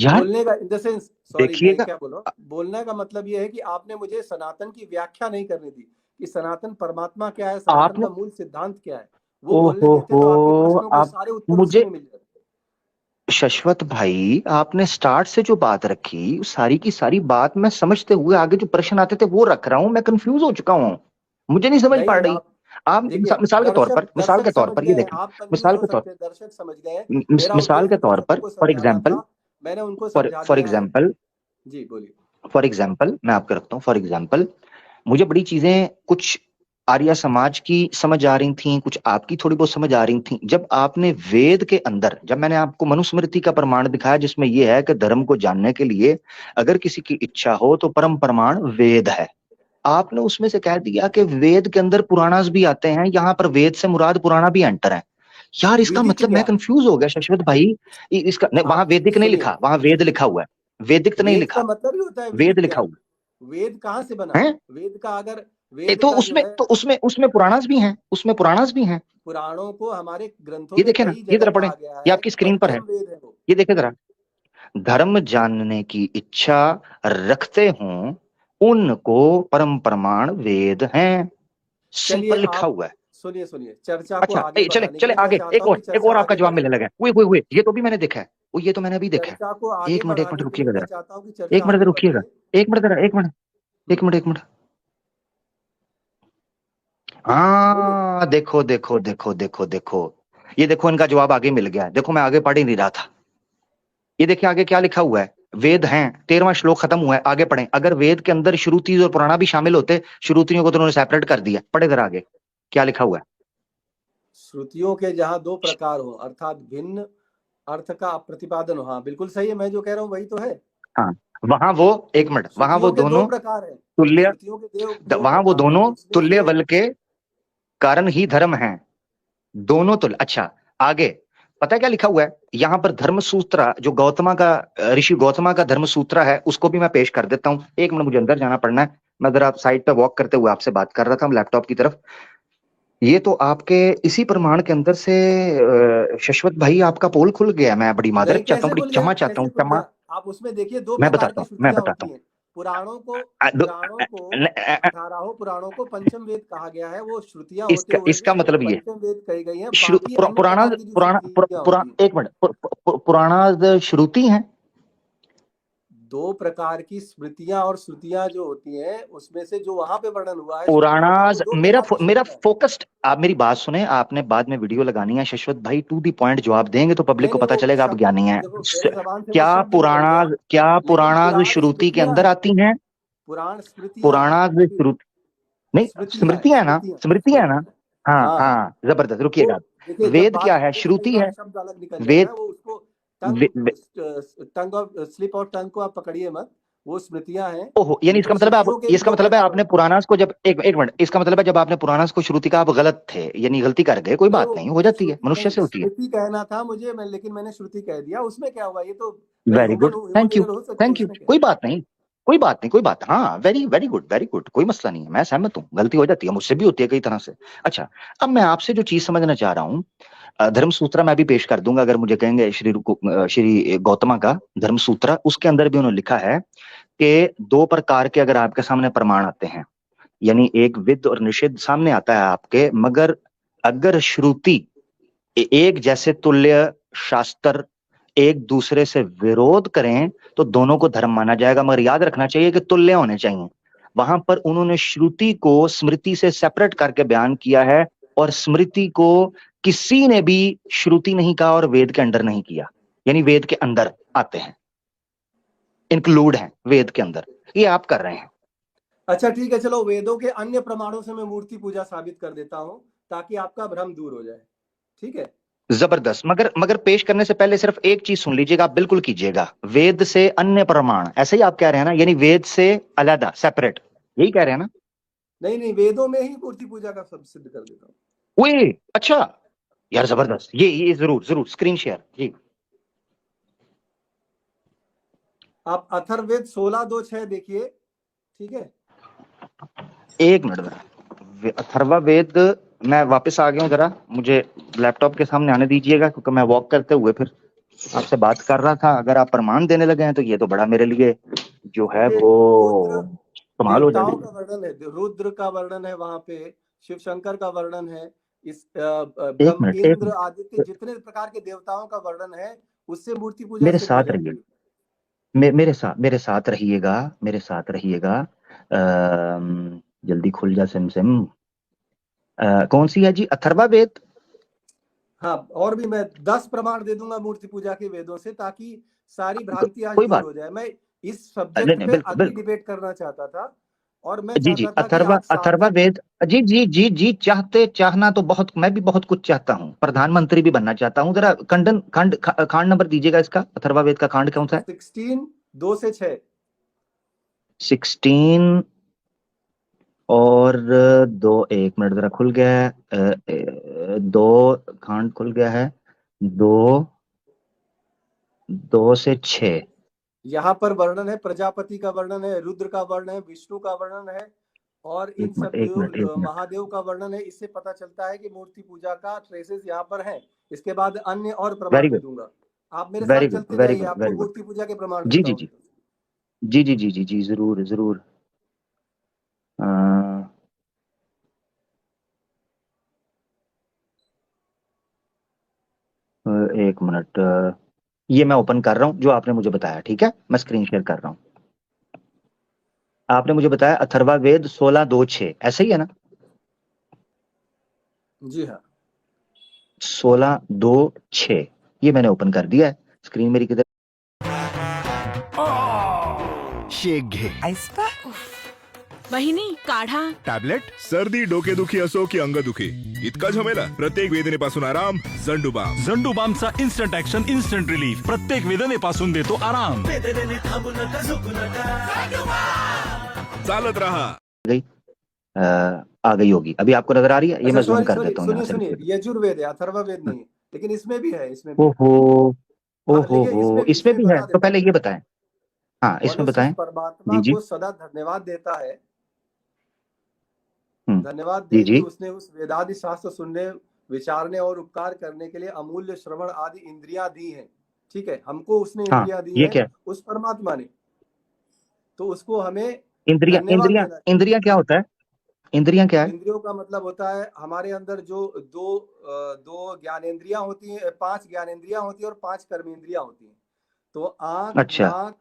यार। बोलने का इन द सेंस, सॉरी मैं देखिएगा क्या बोल रहा हूँ, बोलने का मतलब ये है कि आपने मुझे सनातन की व्याख्या नहीं करने दी कि सनातन परमात्मा क्या है, सनातन आपने, का मूल सिद्धांत क्या है। वो बोलने ओहो देते हो, तो आपके प्रश्नों के आप सारे उत्तर उसी मुझे, में मिल जाते। शश्वत भाई आपने स्टार्ट से जो बात रखी, उस सारी की सारी बात मैं समझते हुए आगे जो प्रश्न आते थे वो रख रहा हूं, मैं कंफ्यूज हो चुका हूं, मुझे नहीं समझ नहीं पा नहीं, रही। आप आप देखिए, मिसाल दर्शक के तौर समझ पर ये गए हैं, देखें, आप कंफ्यूज मिसाल हो के तौर सकते हैं, दर्शक समझ गए हैं। मेरा मिसाल के उद्देश्य तौर दर्शकों पर को फॉर समझाना एग्जाम्पल, था, मैंने उनको समझा फॉर दिया है। एग्जाम्पल जी बोलिए। फॉर एग्जाम्पल मैं आपको रखता हूँ, फॉर एग्जाम्पल मुझे बड़ी चीजें कुछ आर्य समाज की समझ आ रही थी, कुछ आपकी थोड़ी बहुत समझ आ रही थी। जब आपने वेद के अंदर, जब मैंने आपको मनुस्मृति का प्रमाण दिखाया जिसमें यह है कि धर्म को जानने के लिए अगर किसी की इच्छा हो तो परम प्रमाण वेद है, आपने उसमें से कह दिया कि वेद के अंदर पुराणास भी आते हैं, यहाँ पर वेद से मुराद पुराना भी एंटर है। यार इसका विदित मतलब मैं ज्ञान, कंफ्यूज हो गया शश्वत भाई। इसका नहीं, वहां आप वैदिक नहीं सुनिए, लिखा, वहां वेद लिखा हुआ है, वैदिक तो नहीं वेद का लिखा, मतलब ही होता है वेद विदित लिखा ज्ञान। हुआ वेद कहाँ से बना? है। वेद का अगर, ए, वेद का जो है, तो उसमें उसमें पुराणास भी हैं, उसमें पुराणास भी हैं। पुराणों को हमारे ग्रंथों ये में देखे ना, कई ये जगह जरा पढ़े, कहा गया ये है आपकी कि स्क्रीन पर है, पंचम वेद है वो। ये देखे जरा, धर्म जानने की इच्छा रखते हों उनको परम प्रमाण वेद हैं, चलिए सिंपल लिखा आप हुआ है। सुनिए, सुनिए, चर्चा को अच्छा आगे चले बढ़ाने के चले लिए मैं आगे, चाहता हूँ कि एक चर्चा और आपका आगे जवाब बढ़े। मिलने लगा है। हुए ये तो भी मैंने देखा है, वो ये तो मैंने अभी देखा है। चर्चा को आगे एक मिनट बढ़ाने के लिए रुकिएगा मैं जरा, चाहता हूँ कि चर्चा एक मिनट आगे रुकिएगा, बढ़े। एक मिनट जरा, एक मिनट, हम्म, एक मिनट। बोलिए। हाँ देखो, ये देखो इनका जवाब आगे मिल गया है। देखो मैं आगे पढ़ ही नहीं रहा था, ये देखिए आगे क्या लिखा हुआ है, वेद हैं, 13वां श्लोक खत्म हुआ है, आगे पढ़ें। अगर वेद के अंदर श्रुति और पुराना भी शामिल होते, श्रुतियों को तो उन्होंने सेपरेट कर दिया, पढ़े जरा आगे क्या लिखा हुआ है। श्रुतियों के जहाँ दो प्रकार हो अर्थात भिन्न अर्थ का प्रतिपादन हो, हाँ बिल्कुल सही है, मैं जो कह रहा हूँ वही तो है। हाँ, वहां वो, एक मिनट, वहां वो श्रुतियों के दो दोनों प्रकार है, तुल्य, श्रुतियों के दो वहां वो प्रकार हैं, दोनों उसमें तुल्य से बल के कारण ही धर्म हैं, दोनों तुल्य। अच्छा आगे पता है क्या लिखा हुआ है यहाँ पर, धर्म सूत्र जो गौतमा का, ऋषि गौतमा का धर्म सूत्र है, उसको भी मैं पेश कर देता हूँ। एक मिनट मुझे अंदर जाना पड़ना है, मैं जरा साइड पे वॉक करते हुए आपसे बात कर रहा था लैपटॉप की तरफ। ये तो आपके इसी प्रमाण के अंदर से शश्वत भाई आपका पोल खुल गया, मैं बड़ी नहीं, मादरत चाहता हूँ, कैसे बड़ी खुल गया, क्षमा चाहता कैसे हूँ, खुल क्षमा। गया? आप उसमें देखिए दो मैं प्रकार बताता की हूँ, मैं श्रुतियां बताता होती हूँ। हैं। पुराणों को, अ, दो- पुराणों को, न- अ- अ- 18 पुराणों को पंचम वेद कहा गया है, वो श्रुतियां होते हुए भी इसका मतलब ये, पंचम वेद कही गई हैं। बाकी अन्य पुराना प्रकार की जो श्रुतियां होती हैं, एक मिनट, पुराना श्रुति है। दो प्रकार की स्मृतियां और श्रुतियां जो होती हैं, उसमें से जो वहां पे वर्णन हुआ है श्रुतियों का, वो पुराणाज दो मेरा प्रकार की मेरा श्रुतियां हैं। फोकस्ड, आप मेरी बात सुने, आपने बाद में वीडियो लगानी है शश्वत भाई, टू दी पॉइंट जवाब देंगे तो पब्लिक नहीं को नहीं, पता वो चलेगा आप शब्द ज्ञानी है। देखो मेरे जबान से वो शब्द निकल गया, क्या लेकिन पुराणाज पुराण के अंदर श्रुतियां आती हैं। हैं? पुराण स्मृतियां पुराणास फिर श्रुति नहीं, स्मृतियां है ना, स्मृतियां है ना। हाँ हाँ हाँ, जबरदस्त, रुकिएगा। देखिए जब वेद बात क्या है? करते हैं तो कई श्रुति बार है। शब्द अलग निकल वेद जाता है, वो उसको वे, वे, टंग और स्लिप और टंग को आप पकड़िए मत, वो स्मृतियां हैं। ओहो, यानी इसका मतलब है आप, श्रुतियों के भी इसका दो मतलब है प्रकार आपने होते हैं। पुराणास को जब एक मिनट, इसका मतलब है जब आपने पुराणास को श्रुति का आप गलत थे, यानी गलती कर गए, कोई नहीं बात वो नहीं, हो जाती है, श्रुति मनुष्य नहीं, से होती है। स्मृति कहना था मुझे, लेकिन मैंने श्रुति कह दिया, उसमें क्या हुआ, ये तो मैं वेरी ह्यूमन गुड, हूँ, ह्यूमन थैंक यू, एरर हो सकती है, थैंक यू, उसमें क्या कोई बात नहीं, कोई बात नहीं, कोई बात, हाँ, very very good, very good, कोई मसला नहीं है, मैं सहमत हूँ, गलती हो जाती है, मुझसे भी होती है कई तरह से। अच्छा, अब मैं आपसे जो चीज समझना चाह रहा हूँ, धर्मसूत्र मैं भी पेश कर दूंगा, अगर मुझे कहेंगे श्री गौतमा का धर्मसूत्र, उसके अंदर भी उन्होंने लिखा है कि दो प्रकार के अगर आपके सामने प्रमाण आते हैं, यानी एक विद और निषिद्ध सामने आता है आपके, मगर अगर श्रुति एक जैसे तुल्य शास्त्र एक दूसरे से विरोध करें तो दोनों को धर्म माना जाएगा, मगर याद रखना चाहिए कि तुल्य होने चाहिए। वहां पर उन्होंने श्रुति को स्मृति से सेपरेट करके बयान किया है, और स्मृति को किसी ने भी श्रुति नहीं कहा और वेद के अंडर नहीं किया, यानी वेद के अंदर आते हैं, इंक्लूड हैं वेद के अंदर, ये आप कर रहे हैं। अच्छा ठीक है, चलो वेदों के अन्य प्रमाणों से मैं मूर्ति पूजा साबित कर देता हूँ ताकि आपका भ्रम दूर हो जाए, ठीक है। जबरदस्त, मगर मगर पेश करने से पहले सिर्फ एक चीज सुन लीजिएगा, आप बिल्कुल कीजिएगा, वेद से अन्य प्रमाण, ऐसे ही आप कह रहे हैं ना, यानी वेद से अलग, सेपरेट, यही कह रहे हैं ना? नहीं नहीं, वेदों में ही मूर्ति पूजा का सब सिद्ध कर देता हूँ। ओए अच्छा, यार जबरदस्त, ये जरूर जरूर स्क्रीन शेयर जी। आप अथर्ववेद 16:2-6 देखिए, ठीक है। एक मिनट, अथर्वा वेद, मैं वापस आ गया हूँ, जरा मुझे लैपटॉप के सामने आने दीजिएगा, क्योंकि मैं वॉक करते हुए फिर आपसे बात कर रहा था। अगर आप प्रमाण देने लगे हैं तो ये तो बड़ा मेरे लिए जो है वो रुद्र कमाल हो देवताओं जाएगी। का वर्णन है, रुद्र का वर्णन है वहां पे, शिव शंकर का वर्णन है, इस एक ब्रह्म मिनट, एक इंद्र मिनट, आदित्य जितने प्रकार के देवताओं का वर्णन है, उससे मूर्ति पूजा मेरे सिद्ध हो साथ जाती रहिए, है। मेरे साथ रहिएगा, मेरे साथ रहिएगा। जल्दी खुल जा सिम। कौन सी है जी? अथर्वा वेद? हाँ, और भी मैं 10 प्रमाण दे दूंगा मूर्ति पूजा के वेदों से, ताकि सारी तो भ्रांति आज कोई दूर बात हो जाए। मैं इस नहीं, सब्जेक्ट नहीं, पे बिल्कुल अगली बिल्कुल, डिबेट करना चाहता था, और मैं जी जी, चाहता था कि अथर्वा आज अथर्वा सार्थक वेद, जी जी जी जी, चाहना तो बहुत, मैं भी बहुत कुछ चाहता हूँ, प्रधानमंत्री भी बनना चाहता हूँ। जरा खांड नंबर दीजिएगा इसका, अथर्वा वेद का खांड कौन सा है? 16:2-6। 16 और 2, एक मिनट जरा खुल गया है, 2 खांड खुल गया है, 2 से 6। यहाँ पर वर्णन है, प्रजापति का वर्णन है, रुद्र का वर्णन है, विष्णु का वर्णन है, और इन सब एक मिनट, एक मिनट, महादेव का वर्णन है। इससे पता चलता है कि मूर्ति पूजा का ट्रेसेस यहाँ पर है। इसके बाद अन्य और प्रमाण वेरी दे गुड, दूंगा, आप मेरे वेरी साथ गुड, चलते वेरी जाइए, गुड, आपको वेरी गुड, मूर्ति पूजा के प्रमाण जी देता जी हूँ। जी जी जी जी जी जी, जरूर जरूर। अ, एक मिनट, ये मैं ओपन कर रहा हूँ जो आपने मुझे बताया, ठीक है, मैं स्क्रीन शेयर कर रहा हूँ। आपने मुझे बताया अथर्वा वेद 16:2-6, ऐसे ही है ना? जी हाँ। 16:2-6, ये मैंने ओपन कर दिया है, स्क्रीन मेरी किधर? शेक घे. आईस्पा वहिनी काढा. टॅबलेट? सर्दी, डोकेदुखी असो की अंगदुखी, इतका झमेला? प्रत्येक वेदनेपासून आराम. झंडूबाम. झंडूबामचा इन्स्टंट ऍक्शन, इन्स्टंट रिलीफ, प्रत्येक वेदनेपासून देतो आराम. चालत रहा. गई, आ गई होगी, अभी आपको नजर आ रही है? ये अच्छा मैं जूम सॉरी कर सॉरी, देता हूँ यहाँ सुनिए, से। यजुर्वेद है, अथर्ववेद नहीं है, लेकिन इसमें भी है, इसमें भी है। ओहो, हाँ देखिए, इसमें भी है, बता तो देता पहले हूँ। ये बताएं। हाँ, इसमें मनुष्य बताएं। परमात्मा जी जी, को सदा धन्यवाद देता है, धन्यवाद जी दे कि जी, उसने उस वेदादि शास्त्र सुनने, विचारने और उपकार करने के लिए अमूल्य श्रवण आदि इंद्रियां दी हैं। ठीक है, हमको उसने हाँ, इंद्रियां दी ये हैं, क्या है? उस परमात्मा ने, तो उसको हमें इंद्रियां, धन्यवाद इंद्रियां, देना चाहिए। इंद्रियां क्या होता है? इंद्रियां क्या है? इंद्रियों का मतलब होता है हमारे अंदर जो दो ज्ञानेंद्रियां होती हैं, 5 ज्ञानेंद्रियां होती हैं और 5 कर्मेंद्रियां होती हैं। तो आंख, अच्छा, नाक,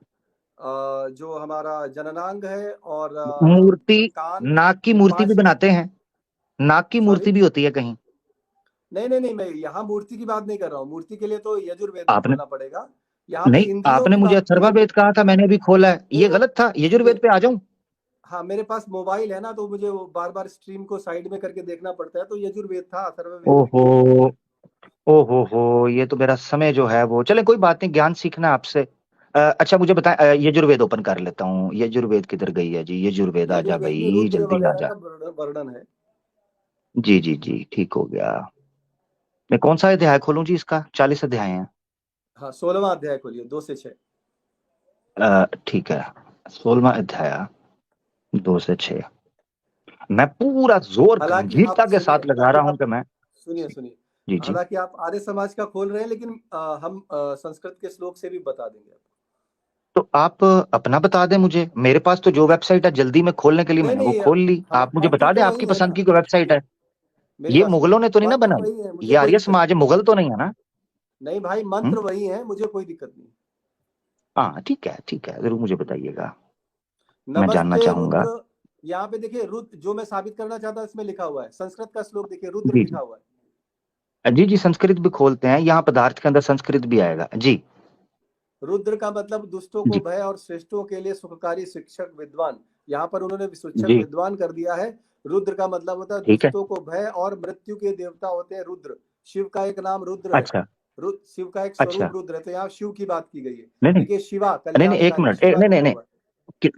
जो हमारा जननांग है, और मूर्ति, कान, नाक की ये मूर्ति भी 5। बनाते हैं, नाक की सॉरी, मूर्ति भी होती है कहीं? नहीं नहीं नहीं, मैं यहाँ मूर्ति की बात नहीं कर रहा हूँ, मूर्ति के लिए तो यजुर्वेद आपने, खोलना पड़ेगा। यहाँ पे नहीं, इंद्रियों आपने की मुझे बात की है। अथर्ववेद कहा था, मैंने भी खोला है, नहीं ये वो गलत था, यजुर्वेद देखिए, पे आ जाऊं? हाँ, मेरे पास मोबाइल है ना, तो मुझे वो बार-बार स्ट्रीम को साइड में करके देखना पड़ता है, तो यजुर्वेद था, अथर्ववेद नहीं है। ओहो, ओहो हो, ये तो मेरा समय जो है वो, चले कोई बात नहीं, ज्ञान सीखना आपसे। अच्छा मुझे बताएं, यजुर्वेद ओपन कर लेता हूँ। यजुर्वेद किधर गई है जी? यजुर्वेद आ जा यजुर्वेद में भाई, रुद्र जल्दी आ वगैरह जा। का वर्णन है। जी जी जी, ठीक हो गया। मैं कौन सा अध्याय खोलूं जी? इसका 40 अध्याय हैं। हाँ, 16वां अध्याय खोलिए, 2 से 6। ठीक है, 16वां अध्याय 2 से 6। मैं पूरा जोर हालाँकि गंभीरता आप के सुनिए, साथ लगा हालाँकि रहा हूं आप कि मैं। सुनिए, सुनिए। जी जी। हालाँकि आप आर्य समाज का खोल रहे हैं, लेकिन हम संस्कृत के श्लोक से भी बता देंगे आपको। तो आप अपना बता दें मुझे, मेरे पास तो जो वेबसाइट है जल्दी में खोलने के लिए नहीं, मैंने वो नहीं, खोल ली। हाँ, आप मुझे मंत्र बता दें तो आपकी वही है पसंद ना। की कोई वेबसाइट है। मेरी ये बात सुनिए, मुगलों ने तो नहीं ना मंत्र बनाई? वही है, मुझे ये कोई आर्य दिक्कत समाज है, मुगल तो नहीं है ना? नहीं भाई, हम्म? मंत्र वही है, मुझे कोई दिक्कत नहीं। हाँ ठीक है, ठीक है, जरूर मुझे बताइएगा, मैं जानना नमस्ते चाहूंगा। रुद्र। यहाँ पे देखिए, रुद्र जो मैं साबित करना चाहता हूँ इसमें लिखा हुआ है, संस्कृत का श्लोक देखिए, रुद्र जी लिखा जी हुआ है। जी जी, संस्कृत भी खोलते हैं, यहाँ पदार्थ के अंदर संस्कृत भी आएगा जी। रुद्र का मतलब दुष्टों को जी भय और श्रेष्ठों के लिए सुखकारी शिक्षक विद्वान। यहाँ पर उन्होंने शिक्षक जी, विद्वान कर दिया है। रुद्र का मतलब होता है ठीक है। दुष्टों को भय, और मृत्यु के देवता होते हैं रुद्र। शिव का एक नाम रुद्र है। अच्छा शिव का एक अच्छा, स्वरूप रुद्र है, तो यहाँ शिव की बात की गई है। नहीं नहीं देखिए, शिवा नहीं नहीं, एक कल्याणकारी, मिनट, शिवा नहीं नहीं लिखा नहीं, हुआ है।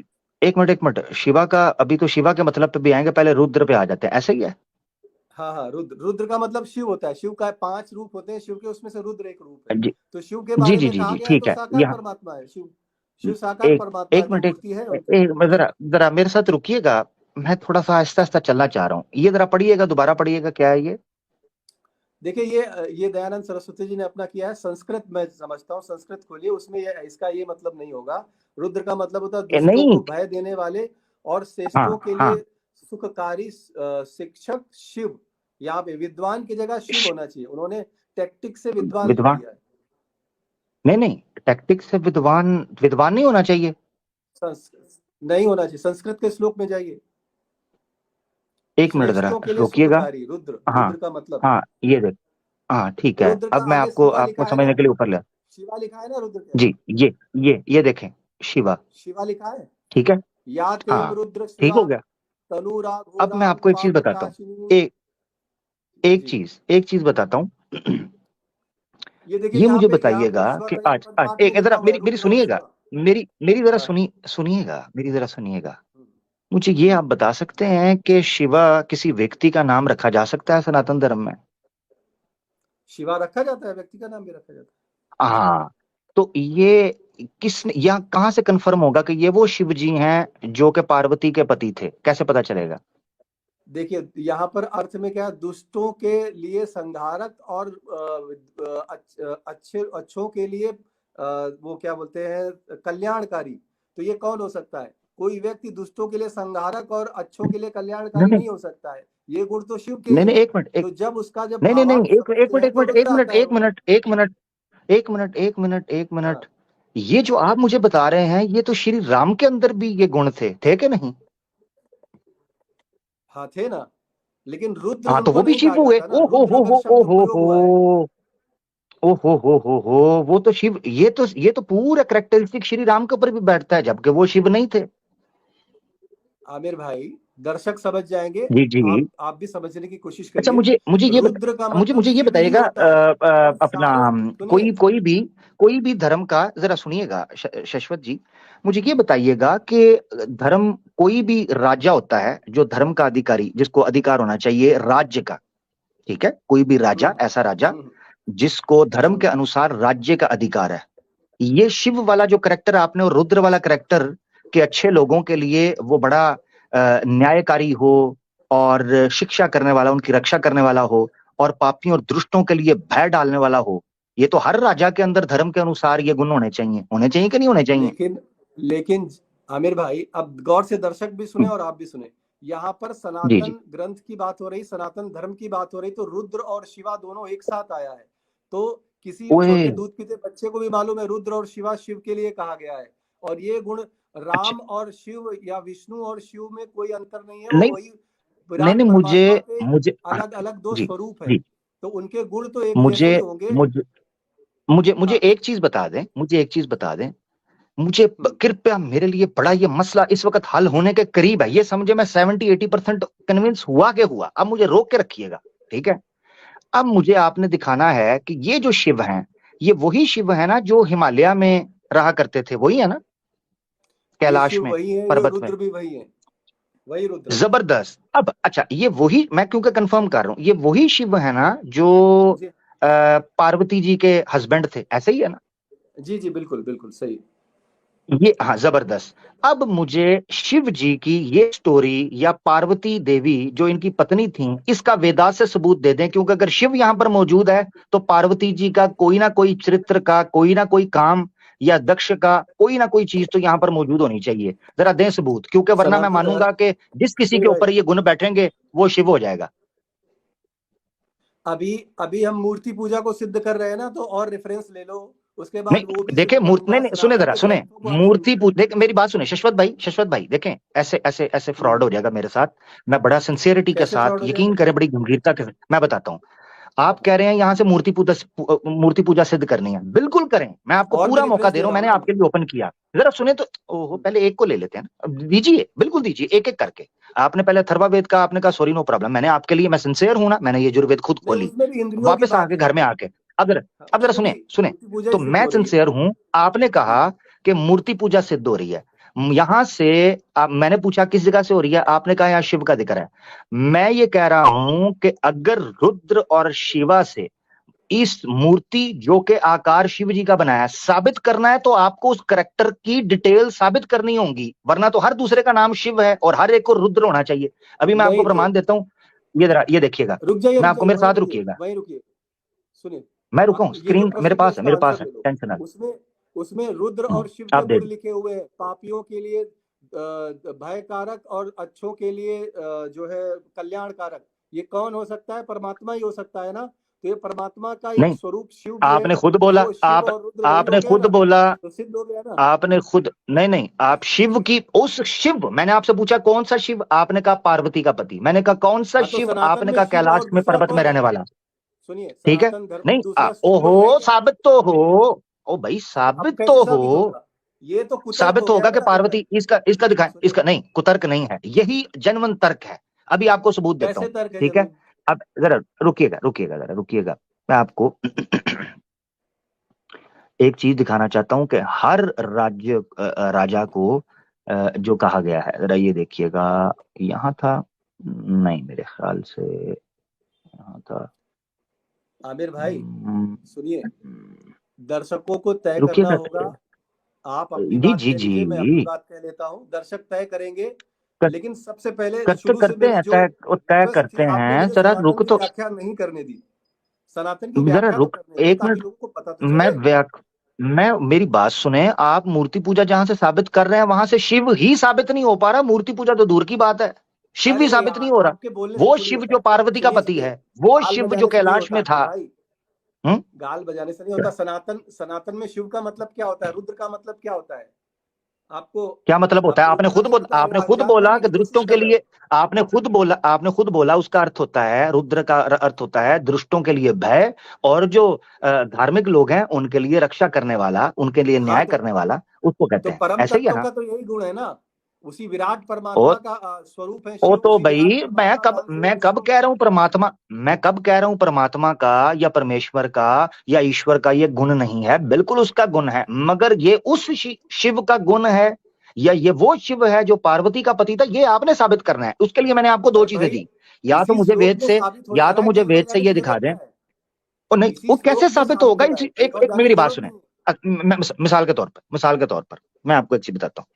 एक मिनट, एक मिनट, शिवा का अभी तो शिवा के मतलब पे भी आएंगे, पहले रुद्र पे आ जाते हैं, ऐसे ही है? हाँ हाँ, रुद्र, रुद्र का मतलब शिव होता है। शिव का 5 रूप होते हैं, शिव के उसमें से रुद्र एक रूप है। जी तो शिव के जी बारे जी में जी कहा जी, गया है, ठीक तो है। साकार यहाँ परमात्मा है शिव। शिव साकार एक परमात्मा है, एक जो मिनट, मूर्ति है उनकी। जरा जरा मेरे साथ रुकिएगा। मैं थोड़ा सा आहिस्ता आहिस्ता चलना चाह रहा हूँ, ये जरा पढ़िएगा, दोबारा पढ़िएगा, क्या है ये? देखिए, ये दयानंद सरस्वती जी ने अपना किया है। संस्कृत मैं समझता हूँ, संस्कृत खोलिए, उसमें इसका ये मतलब नहीं होगा। रुद्र का मतलब होता है दुष्टों नहीं, को भय देने वाले और श्रेष्ठों हाँ के हाँ, लिए सुखकारी शिक्षक शिव। यहाँ पे विद्वान की जगह शिव श- होना चाहिए, उन्होंने टेक्टिक से विद्वान लिख विद्वान, दिया है। नहीं नहीं, टैक्टिक्स से विद्वान, विद्वान नहीं होना चाहिए? नहीं होना चाहिए, संस्कृत के श्लोक में जाइए। एक मिनट जरा श्रेष्ठों के लिए रुकिएगा। सुखकारी, रुद्र, हाँ रुद्र का मतलब हाँ, ये देख, हाँ ठीक है, रुद्र का अब मैं आगे आपको शिवा आपको लिखा है समझने ना। के लिए ऊपर ले। शिवा लिखा है ना रुद्र के जी, आगे। ये देखें, शिवा, शिवा लिखा है। ठीक है। या तेम हाँ, रुद्र ठीक शिवा हो गया। तनुरा अब मैं घोराम आपको एक चीज पाप बताता हूँ, विनाशिनी। एक जी, एक चीज बताता हूँ। ये देखिए, ये मुझे यहाँ पे बताइएगा ईश्वर कि का एक आज पद आज पाठ में एक लिखा जरा हुआ है, मेरी मेरी रुद्र और सुनिएगा, शिवा। मेरी मेरी जरा हाँ, सुनिएगा, मेरी जरा सुनिएगा। मुझे ये आप बता सकते हैं कि शिवा किसी व्यक्ति का नाम रखा जा सकता है सनातन धर्म में? शिवा रखा जाता है, व्यक्ति का नाम भी रखा जाता है। हाँ, तो ये किसने, या कहाँ से कंफर्म होगा कि ये वो शिव जी हैं जो कि पार्वती के पति थे? कैसे पता चलेगा? देखिए, यहाँ पर अर्थ में क्या है, दुष्टों के लिए संहारक और अच्छे अच्छों के लिए वो क्या बोलते हैं, कल्याणकारी। तो ये कौन हो सकता है? कोई व्यक्ति दुष्टों के लिए संहारक और अच्छों के लिए नहीं कल्याणकारी नहीं नहीं हो सकता है। ये गुण तो शिव के नहीं ही नहीं, हैं। एक मिनट, एक, तो जब उसका जब नहीं नहीं नहीं, भावार्थ समझते हैं तो रुद्र आता है वो। एक हाँ मिनट, ये जो आप मुझे बता रहे हैं, ये तो श्री राम के अंदर भी ये गुण थे कि नहीं? हाँ, थे ना। लेकिन रुद्र हाँ, तो उनको वो भी नहीं कहा शिव हुए। जाता ना, ओ रुद्र अगर हो शब्द हो प्रयोग हुआ है। हो, ओ हो, वो तो शिव, ये तो पूरा करेक्टरिस्टिक श्री राम के ऊपर भी बैठता है, जबकि वो शिव नहीं थे। आमिर भाई, दर्शक समझ जाएंगे। जी जी। आप भी समझने की कोशिश अच्छा, करिए। मुझे रुद्र का मुझे मतलब मुझे ये शिव ही बताइएगा, होता है। और अपना सारों सुनिए। कोई भी धर्म का, जरा सुनिएगा शश्वत जी, मुझे ये बताइएगा कि धर्म, कोई भी राजा होता है जो धर्म का अधिकारी, जिसको अधिकार होना चाहिए राज्य का, ठीक है, कोई भी राजा, हम्म ऐसा राजा हम्म जिसको धर्म हम्म। के अनुसार राज्य का अधिकार है, ये शिव वाला जो करेक्टर आपने और रुद्र वाला करेक्टर के अच्छे लोगों के लिए वो बड़ा न्यायकारी हो, और शिक्षा करने वाला, उनकी रक्षा करने वाला हो, और पापियों और दुष्टों के लिए भय डालने वाला हो। ये तो हर राजा के अंदर धर्म के अनुसार ये गुण होने चाहिए कि नहीं होने चाहिए? लेकिन लेकिन आमिर भाई, अब गौर से दर्शक भी सुने और आप भी सुने। यहाँ पर जी जी, सनातन ग्रंथ की बात हो रही, सनातन धर्म की बात हो रही, तो रुद्र और शिवा दोनों एक साथ आया है। तो किसी ओए, छोटे दूध पीते बच्चे को भी मालूम है, रुद्र और शिवा शिव के लिए कहा गया है। और ये गुण अच्छा, राम और शिव या विष्णु और शिव में कोई अंतर नहीं है, वो नहीं वही नहीं विराट नहीं, परमात्मा मुझे के मुझे अलग अलग दो जी स्वरूप है। जी, तो उनके गुण तो एक जैसे ही मुझे होंगे। मुझे मुझे मुझे हाँ, एक चीज बता दें, मुझे कृपया मेरे लिए बड़ा ये मसला इस वक्त हल होने के करीब है, ये समझे मैं 70-80% कन्विंस हुआ के हुआ, अब मुझे रोक के रखिएगा, ठीक है। अब मुझे आपने दिखाना है कि ये जो शिव हैं ये वही शिव है ना जो हिमालय में रहा करते थे, वही है ना, ये कैलाश शिव में, वही है, ये पर्वत में। रुद्र भी वही है, वही रुद्र। जबरदस्त। अब अच्छा, ये वही, मैं क्योंकि कंफर्म कर रहा हूं, ये वही शिव है ना जो जी पार्वती जी के हस्बैंड थे, ऐसे ही है ना? जी जी, बिल्कुल बिल्कुल सही। ये हाँ, जबरदस्त। अब मुझे शिव जी की ये स्टोरी या पार्वती देवी जो इनकी पत्नी थी इसका वेदांत से सबूत दे दें, क्योंकि अगर शिव यहां पर मौजूद है तो पार्वती जी का कोई ना कोई चरित्र का कोई ना कोई काम या दक्ष का कोई ना कोई चीज तो यहां पर मौजूद होनी चाहिए। जरा दें सबूत, क्योंकि वरना मैं सनातन मानूंगा कि जिस किसी के ऊपर ये गुण बैठेंगे वो शिव हो जाएगा। अभी अभी हम मूर्ति पूजा को सिद्ध कर रहे हैं ना, तो और रेफरेंस ले लो, उसके बाद वो नहीं भी देखे सिद्ध कर मूर्ति, दूंगा। नहीं सुने सनातन जरा के सुने, ग्रंथों को आप मूर्ति समझिए। देख मेरी बात सुने शश्वत भाई देखें, ऐसे ऐसे ऐसे फ्रॉड हो जाएगा मेरे साथ। मैं बड़ा सिंसियरिटी के कैसे साथ, फ्रॉड हो यकीन जाएगा? करें बड़ी गंभीरता के साथ मैं बताता हूँ। आप कह रहे हैं यहां से मूर्ति पूजा सिद्ध करनी है, बिल्कुल करें, मैं आपको और पूरा भी मौका रेफरेंस दे दे रहा हूं, रहा मैंने हूँ आपके लिए ओपन किया। जरा सुने तो, ओहो पहले एक को ले लेते हैं ना, दीजिए बिल्कुल दीजिए, एक एक करके। आपने पहले अथर्ववेद का आपने कहा सॉरी नो प्रॉब्लम, मैंने आपके लिए, मैं सिंसियर हूं ना, मैंने यजुर्वेद खुद नहीं, खोली, उसमें भी इंद्रियों की वापस बात आके है घर ना। में आके। अब जरा उसमें सुने भी सुने, मूर्ति पूजा तो ही सिद्ध मैं हो रही है। सिंसियर हूं, आपने कहा कि मूर्ति पूजा सिद्ध हो रही है, यहां से मैंने पूछा किस जगह से हो रही है, आपने कहा यहाँ शिव का जिक्र है। मैं ये कह रहा हूं कि अगर रुद्र और शिवा से इस मूर्ति जो के आकार शिव जी का बनाया साबित करना है तो आपको उस करेक्टर की डिटेल साबित करनी होगी, वरना तो हर दूसरे का नाम शिव है और हर एक को रुद्र होना चाहिए। अभी मैं आपको नहीं तो प्रमाण देता हूं, ये जरा ये देखिएगा, रुक जाइए, मैं रुक आपको जाइए, मेरे साथ रुकिएगा, वहीं रुकिए, सुनिए। मैं रुका हूं, ये जो स्क्रीन मेरे प्रश्न किया पास है, इसका मेरे पास आंसर है, दे दो। टेंशन ना उसमें उसमें रुद्र लो। और शिव के आप दे गुण लिखे हुए हैं, पापियों के लिए भय कारक और अच्छों के लिए जो है कल्याण कारक। ये कौन हो सकता है? परमात्मा ही हो सकता है ना। तो ये परमात्मा का एक नहीं, स्वरूप शिव भी है, आपने खुद तो बोला, वो शिव और रुद्र वही हो आपने गया खुद ना, बोला, तो सिद्ध हो गया ना। आपने खुद, नहीं आप शिव की, उस शिव, मैंने आपसे पूछा कौन सा शिव, आपने कहा पार्वती का पति, मैंने कहा कौन सा हाँ, तो शिव, सनातन आपने में कहा शिव कैलाश और में दूसरा पर्वत में कौन है? रहने वाला, सुनिए, ठीक है। सनातन धर्म में नहीं दूसरा शिव लोग है ओहो क्या? साबित तो हो, ओ भाई अब साबित कैसे तो साबित हो, होगा? ये तो कुतर्क साबित हो तो गया होगा ना कि राजा भाई। पार्वती, इसका दिखाएं, सुनिए, इसका नहीं, कुतर्क नहीं है, यही जन्मन तर्क है। अभी आपको सबूत देता कैसे हूं, तर्क है ठीक है। जन्म? अब जरा रुकिएगा जरा रुकिएगा, मैं आपको एक चीज दिखाना चाहता हूं कि हर राजा को जो कहा गया है, जरा ये देखिएगा, यहां था, नहीं मेरे ख्याल से यहां था, आमिर भाई हम्म, सुनिए, दर्शकों को तय करना रुकिएगा, होगा। आप अपनी जी बात जी कह जी लीजिए, मैं अपनी बात कह लेता हूँ। दर्शक तय करेंगे, लेकिन सबसे पहले करते शुरू से करते मेरी हैं, जो तय रिक्वेस्ट थी, करते आपने हैं, मुझे जरा सनातन रुक की तो, व्याख्या नहीं करने दी। सनातन की जरा व्याख्या तो रुक करने दो, एक ताकि मिनट, लोगों को पता तो मैं चले। मैं मेरी बात सुने, आप मूर्ति पूजा जहां से साबित कर रहे हैं वहां से शिव ही साबित नहीं हो पा रहा, मूर्ति पूजा तो दूर की बात है, शिव अरे भी साबित नहीं यार, हो रहा। आपके बोलने से वो थोड़ी शिव होता जो है। पार्वती का सुनिए पति सुनिए, है, वो गाल शिव जो बजाने से नहीं कैलाश होता में आमिर था। भाई, हम्म गाल बजाने से नहीं होता। सनातन सनातन में शिव का मतलब क्या होता है, रुद्र का मतलब क्या होता है? आपको क्या मतलब होता है? आपको उतना नहीं पता है, आपने खुद याद बोला करने कि की कोशिश दृष्टों के कर रहे लिए, हो। आपने खुद बोला उसका अर्थ होता है, रुद्र का अर्थ होता है दृष्टों के लिए भय, और जो धार्मिक लोग हैं उनके लिए रक्षा करने वाला, उनके लिए हाँ, न्याय करने वाला, उसको कहते हैं, परम ऐसे ही है तत्व ना? का तो यही गुण है ना। उसी विराट ओ परमात्मा का स्वरूप है ओ शिव, तो उसी विराट भाई परमात्मा नाम से है मैं कब विष्णु। कह रहा हूं परमात्मा, मैं कब कह रहा हूं परमात्मा का या परमेश्वर का या ईश्वर का ये गुण नहीं है, बिल्कुल उसका गुण है, मगर ये उस शिव का गुण है या ये वो शिव है जो पार्वती का पति था, ये आपने साबित करना है। उसके लिए मैंने आपको दो अरे चीजें भाई, दी, या तो इसी मुझे श्लोक वेद में से, साबित हो या जा तो रहा है, मुझे गाल वेद से बजाने ये की दिखा जरूरत दें। क्या है? और नहीं, इसी वो कैसे श्लोक में साबित साबित होगा? हो रहा है, कहीं और जाने मेरी की बात जरूरत सुने, नहीं। मैं मिसाल के तौर पर मैं आपको एक चीज बताता हूं।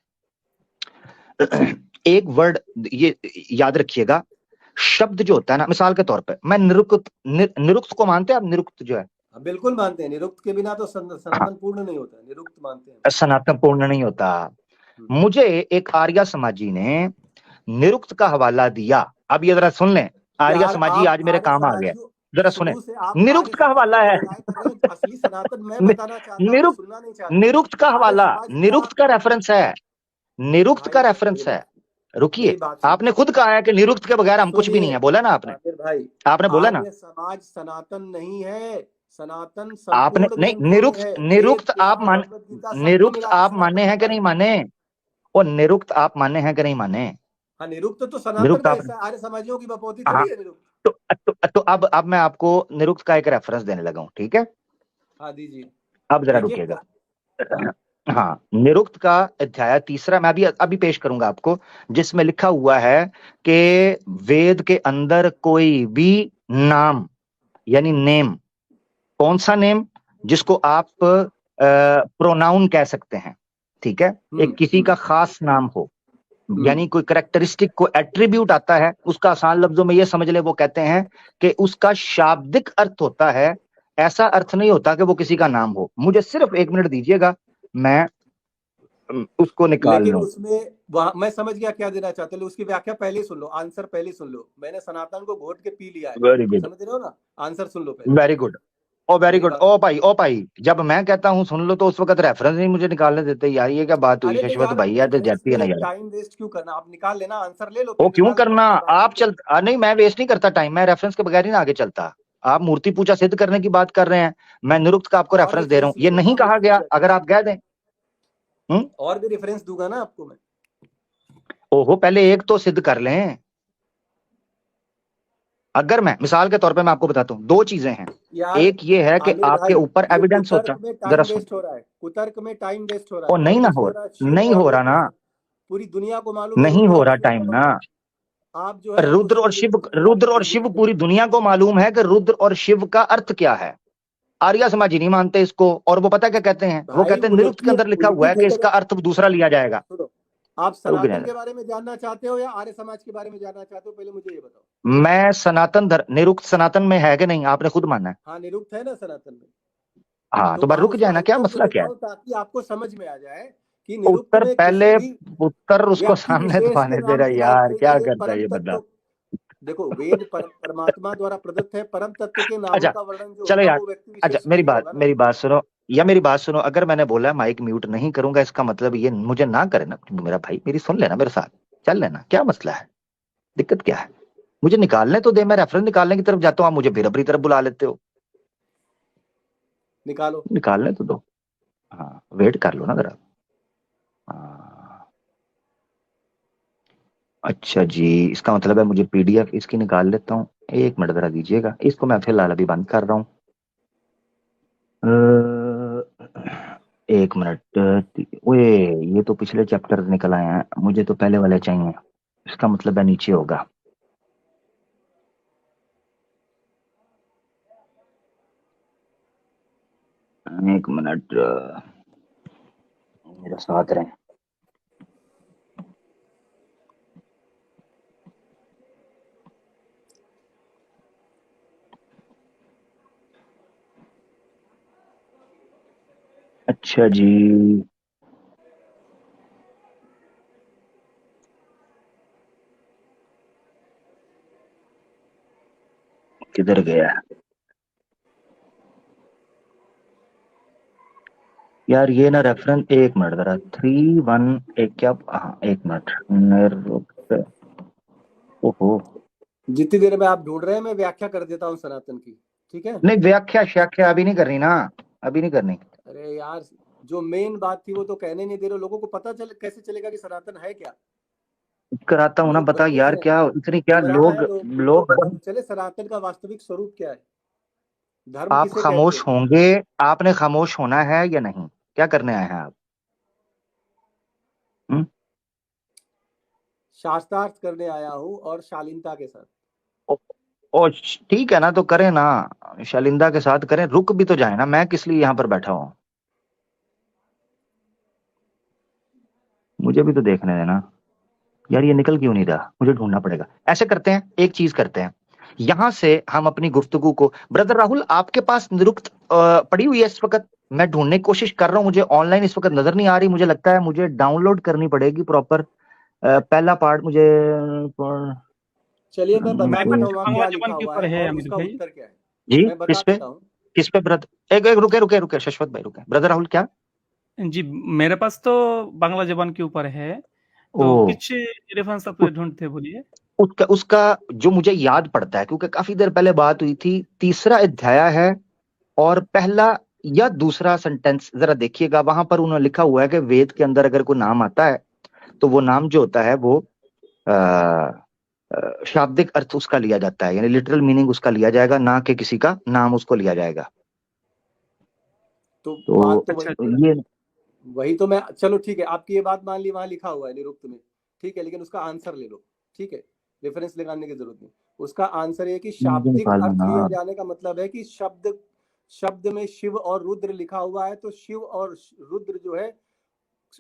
एक वर्ड ये याद रखिएगा, शब्द जो होता है ना, मिसाल के तौर पे मैं निरुक्त को मानते हैं आप? निरुक्त जो है, हम बिल्कुल मानते हैं, निरुक्त के बिना तो हाँ, सनातन पूर्ण नहीं होता। निरुक्त मानते हैं। सनातन पूर्ण नहीं होता। मुझे एक आर्य समाजी ने निरुक्त का हवाला दिया, अब ये जरा सुन लें, आर्य यार, समाजी आप आज मेरे आर्य काम आ गया, समाजियों, जरा सुने, शुरू से आप आर्य निरुक्त का समाज हवाला की है। बड़ाई कर रहे हो। असली सनातन मैं नि- बताना चाहता हूँ, निरुक्त सुनना नहीं चाहते। निरुक्त का आर्य हवाला, समाज क्या? निरुक्त का रेफरेंस है, निरुक्त भाई का मेरी रेफरेंस है। बात रुकिए, मेरी बात सुनिए, आपने खुद कहा है कि निरुक्त के बगैर हम कुछ भी सुनिए नहीं है, बोला ना आपने, आमिर भाई, आपने बोला ना। आर्य समाज सनातन नहीं है। सनातन आपने संपूर्ण नहीं, ग्रंथों में निरुक्त है, वेद, निरुक्त आप पुराण, मान भगवत गीता सबको निरुक्त मिला के आप माने सनातन हैं कि लिखा नहीं है। माने? और निरुक्त आप माने हैं कि नहीं माने? हाँ, निरुक्त तो सनातन निरुक्त का आप, हिस्सा है, आर्य समाजियों की बपौती हाँ, थोड़ी है निरुक्त। तो अब मैं आपको निरुक्त का एक रेफरेंस देने लगा हूं, ठीक है? हाँ दीजिए। अब जरा एक एक रुकिएगा। हाँ, हाँ, निरुक्त का अध्याय 3 मैं अभी पेश करूंगा आपको, जिसमें लिखा हुआ है कि वेद के अंदर कोई भी नाम यानी नेम, कौन सा नेम? जिसको आप प्रोनाउन कह सकते हैं, ठीक है? एक किसी का खास नाम हो, यानी कोई करेक्टरिस्टिक को एट्रीब्यूट आता है, उसका आसान लफ्जों में ये समझ ले, वो कहते हैं कि उसका शाब्दिक अर्थ होता है, ऐसा अर्थ नहीं होता कि वो किसी का नाम हो। मुझे सिर्फ 1 मिनट दीजिएगा, मैं उसको निकाल लेकिन लूं। उसमें वहां मैं समझ गया क्या देना चाहते हो, उसकी व्याख्या पहले सुन लो, आंसर पहले सुन लो। मैंने सनातन को घोट के पी लिया है, वेरी गुड, समझ रहे हो ना? आंसर सुन लो पहले, वेरी गुड, ओ वेरी मेरी गुड। बात। ओ भाई, जब मैं कहता हूं सुन लो तो उस वक्त रेफरेंस नहीं मुझे निकालने देते यार, ये क्या बात हुई अरे तो शश्वत यार भाई? यार तो रेफरेंस जाती है ना में यार। टाइम वेस्ट क्यों करना, आप निकाल लेना, आंसर ले लो, ओ फिर क्यों निकाल लेना, करना? फिर बात आप करते हैं। नहीं, मैं वेस्ट नहीं करता टाइम, मैं रेफरेंस के बगैर ही ना आगे चलता। आप मूर्ति पूजा सिद्ध करने की बात कर रहे हैं, मैं निरुक्त का आपको और रेफरेंस दे रहा रेफरेंस हूं, ये दूंगा नहीं मूर्ति कहा गया, पूजा अगर आप कह दें। और भी रेफरेंस दूंगा ना आपको मैं। ओहो, पहले एक तो सिद्ध कर लें। अगर मैं मिसाल के तौर पे मैं आपको बताता हूं, 2 चीजें हैं। यार एक ये है कि आमिर आपके भाई, ऊपर ये एविडेंस कुतर्क होता। में जरा टाइम सुन, वेस्ट हो रहा है, कुतर्क में टाइम वेस्ट हो रहा ओ है, और नहीं ना कुछ हो हो रहा है शिव नहीं और हो वो रहा ना, पूरी दुनिया को मालूम है, नहीं रुद्र हो और रहा शिव टाइम का। ना। आप जो है रुद्र उसको और शिव, विरोध में रुद्र डाल और रहे शिव हैं। पूरी दुनिया को मालूम है कि रुद्र और शिव का अर्थ क्या है। आर्य समाजी नहीं मानते इसको, और वो पता क्या कहते हैं? वो भाई कहते हैं निरुक्त के उनकी अंदर लिखा हुआ उनकी है कि इसका अर्थ दूसरा लिया जाएगा। सुनो, आप रुक सनातन जाए, के बारे में जानना चाहते हो या आर्य समाज के बारे में जानना चाहते हो, पहले मुझे ये बताओ। मैं सनातन निरुक्त सनातन में है कि नहीं, आपने खुद मानना है। हाँ, निरुक्त है ना सनातन में, हाँ, तो तो बार वहां रुक उसका जाए ना, क्या उत्तर दे मसला क्या देता है? हूँ ताकि आपको समझ में आ जाए कि निरुक्त उत्तर में किसी पहले, भी उत्तर उसको व्यक्ति सामने तो विशेष के आने दे नाम रहा की बात यार, नहीं क्या है, एक करता है परम ये बंदा। तत्व। देखो, वेद परमात्मा द्वारा प्रदत्त है, परम तत्व के नामों अच्छा, का वर्णन जो चलो होगा यार, वो व्यक्ति अच्छा विशेष में नहीं होगा ना। मेरी बात सुनो, या मेरी बात सुनो, अगर मैंने बोला माइक म्यूट नहीं करूंगा, इसका मतलब ये मुझे ना करे ना मेरा भाई, मेरी सुन लेना, मेरे साथ चल लेना, क्या मसला है? दिक्कत क्या है? मुझे निकालने तो दे, मैं रेफरेंस निकालने की तरफ जाता हूँ, आप मुझे फिर अपनी तरफ बुला लेते हो। निकालो। निकालने तो दो, हाँ वेट कर लो ना जरा। हाँ, अच्छा जी, इसका मतलब है मुझे पीडीएफ इसकी निकाल लेता हूँ, 1 मिनट जरा दीजिएगा, इसको मैं फिलहाल अभी बंद कर रहा हूँ। 1 मिनट, ओए ये तो पिछले चैप्टर निकल आए हैं, मुझे तो पहले वाले चाहिए, इसका मतलब है नीचे होगा। एक मिनट, मेरा साथ रहे। अच्छा जी, किधर गया यार ये ना रेफरेंस? 1 मिनट जरा, 3-1 क्या, हाँ 1 मिनट। ओहो, जितनी देर में आप ढूंढ रहे हैं मैं व्याख्या कर देता हूँ सनातन की, ठीक है? नहीं व्याख्या शाख्या अभी नहीं करनी ना, अभी नहीं करनी। अरे यार, जो मेन बात थी वो तो कहने नहीं दे रहे, लोगों को पता कैसे चलेगा कि सनातन है क्या? कराता हूं ना, लोग बता भ्रमित यार, हैं, क्या इतनी, क्या गुमराह लोग है लोग, उनको लोग पता नहीं चले सनातन का वास्तविक स्वरूप क्या है, धर्म आप किसे कहते खामोश हैं। होंगे? आपने खामोश होना है या नहीं? क्या करने आए हैं आप? हम्म? शास्त्रार्थ करने आया हूँ और शालीनता के साथ। ओ, ओ ठीक है ना, तो करें ना, शालिंदा के साथ करें, रुक भी तो जाए ना, मैं किस लिए यहाँ पर बैठा हूँ? मुझे भी तो देखने देना यार, ये निकल क्यों नहीं रहा, मुझे ढूंढना पड़ेगा। ऐसे करते हैं, एक चीज करते हैं, यहां से हम अपनी गुफ्तगू को, ब्रदर राहुल आपके पास निरुक्त पड़ी हुई है इस वक्त? मैं ढूंढने की कोशिश कर रहा हूँ, मुझे ऑनलाइन इस वक्त नजर नहीं आ रही, मुझे लगता है मुझे डाउनलोड करनी पड़ेगी प्रॉपर। पहला पार्ट मुझे चलिए मैं बता मेरे देता पास हूँ वहाँ बांग्ला क्या जबान लिखा के हुआ ऊपर है है और अमित उसका भाई। उत्तर क्या है, जी मैं बता देता हूँ। किस पे ब्रदर, एक एक रुके शश्वत भाई रुके, ब्रदर राहुल क्या? जी, मेरे पास तो बांग्ला जबान के ऊपर है, ओ, तो किस रेफरेंस आप ढूंढते बोलिए। उसका जो मुझे याद पड़ता है, क्योंकि काफी देर पहले बात हुई थी, 3 अध्याय है, और पहला या दूसरा सेंटेंस जरा देखिएगा, वहां पर उन्होंने लिखा हुआ है कि वेद के अंदर अगर कोई नाम आता है तो वो नाम जो होता है वो शाब्दिक अर्थ उसका लिया जाता है, यानी लिटरल मीनिंग उसका लिया जाएगा, ना कि किसी का नाम उसको लिया जाएगा। तो तो बात तो अच्छा, वही ये वही तो मैं, चलो ठीक है, आपकी ये बात मान ली, वहां लिखा हुआ है निरुक्त में, ठीक है, लेकिन उसका आंसर ले लो, ठीक है, रेफरेंस लगाने की जरूरत नहीं। उसका आंसर है कि मुझे शाब्दिक निकालना अर्थ लिया ना। जाने का मतलब है कि शब्द में शिव और रुद्र लिखा हुआ है, तो शिव और रुद्र जो है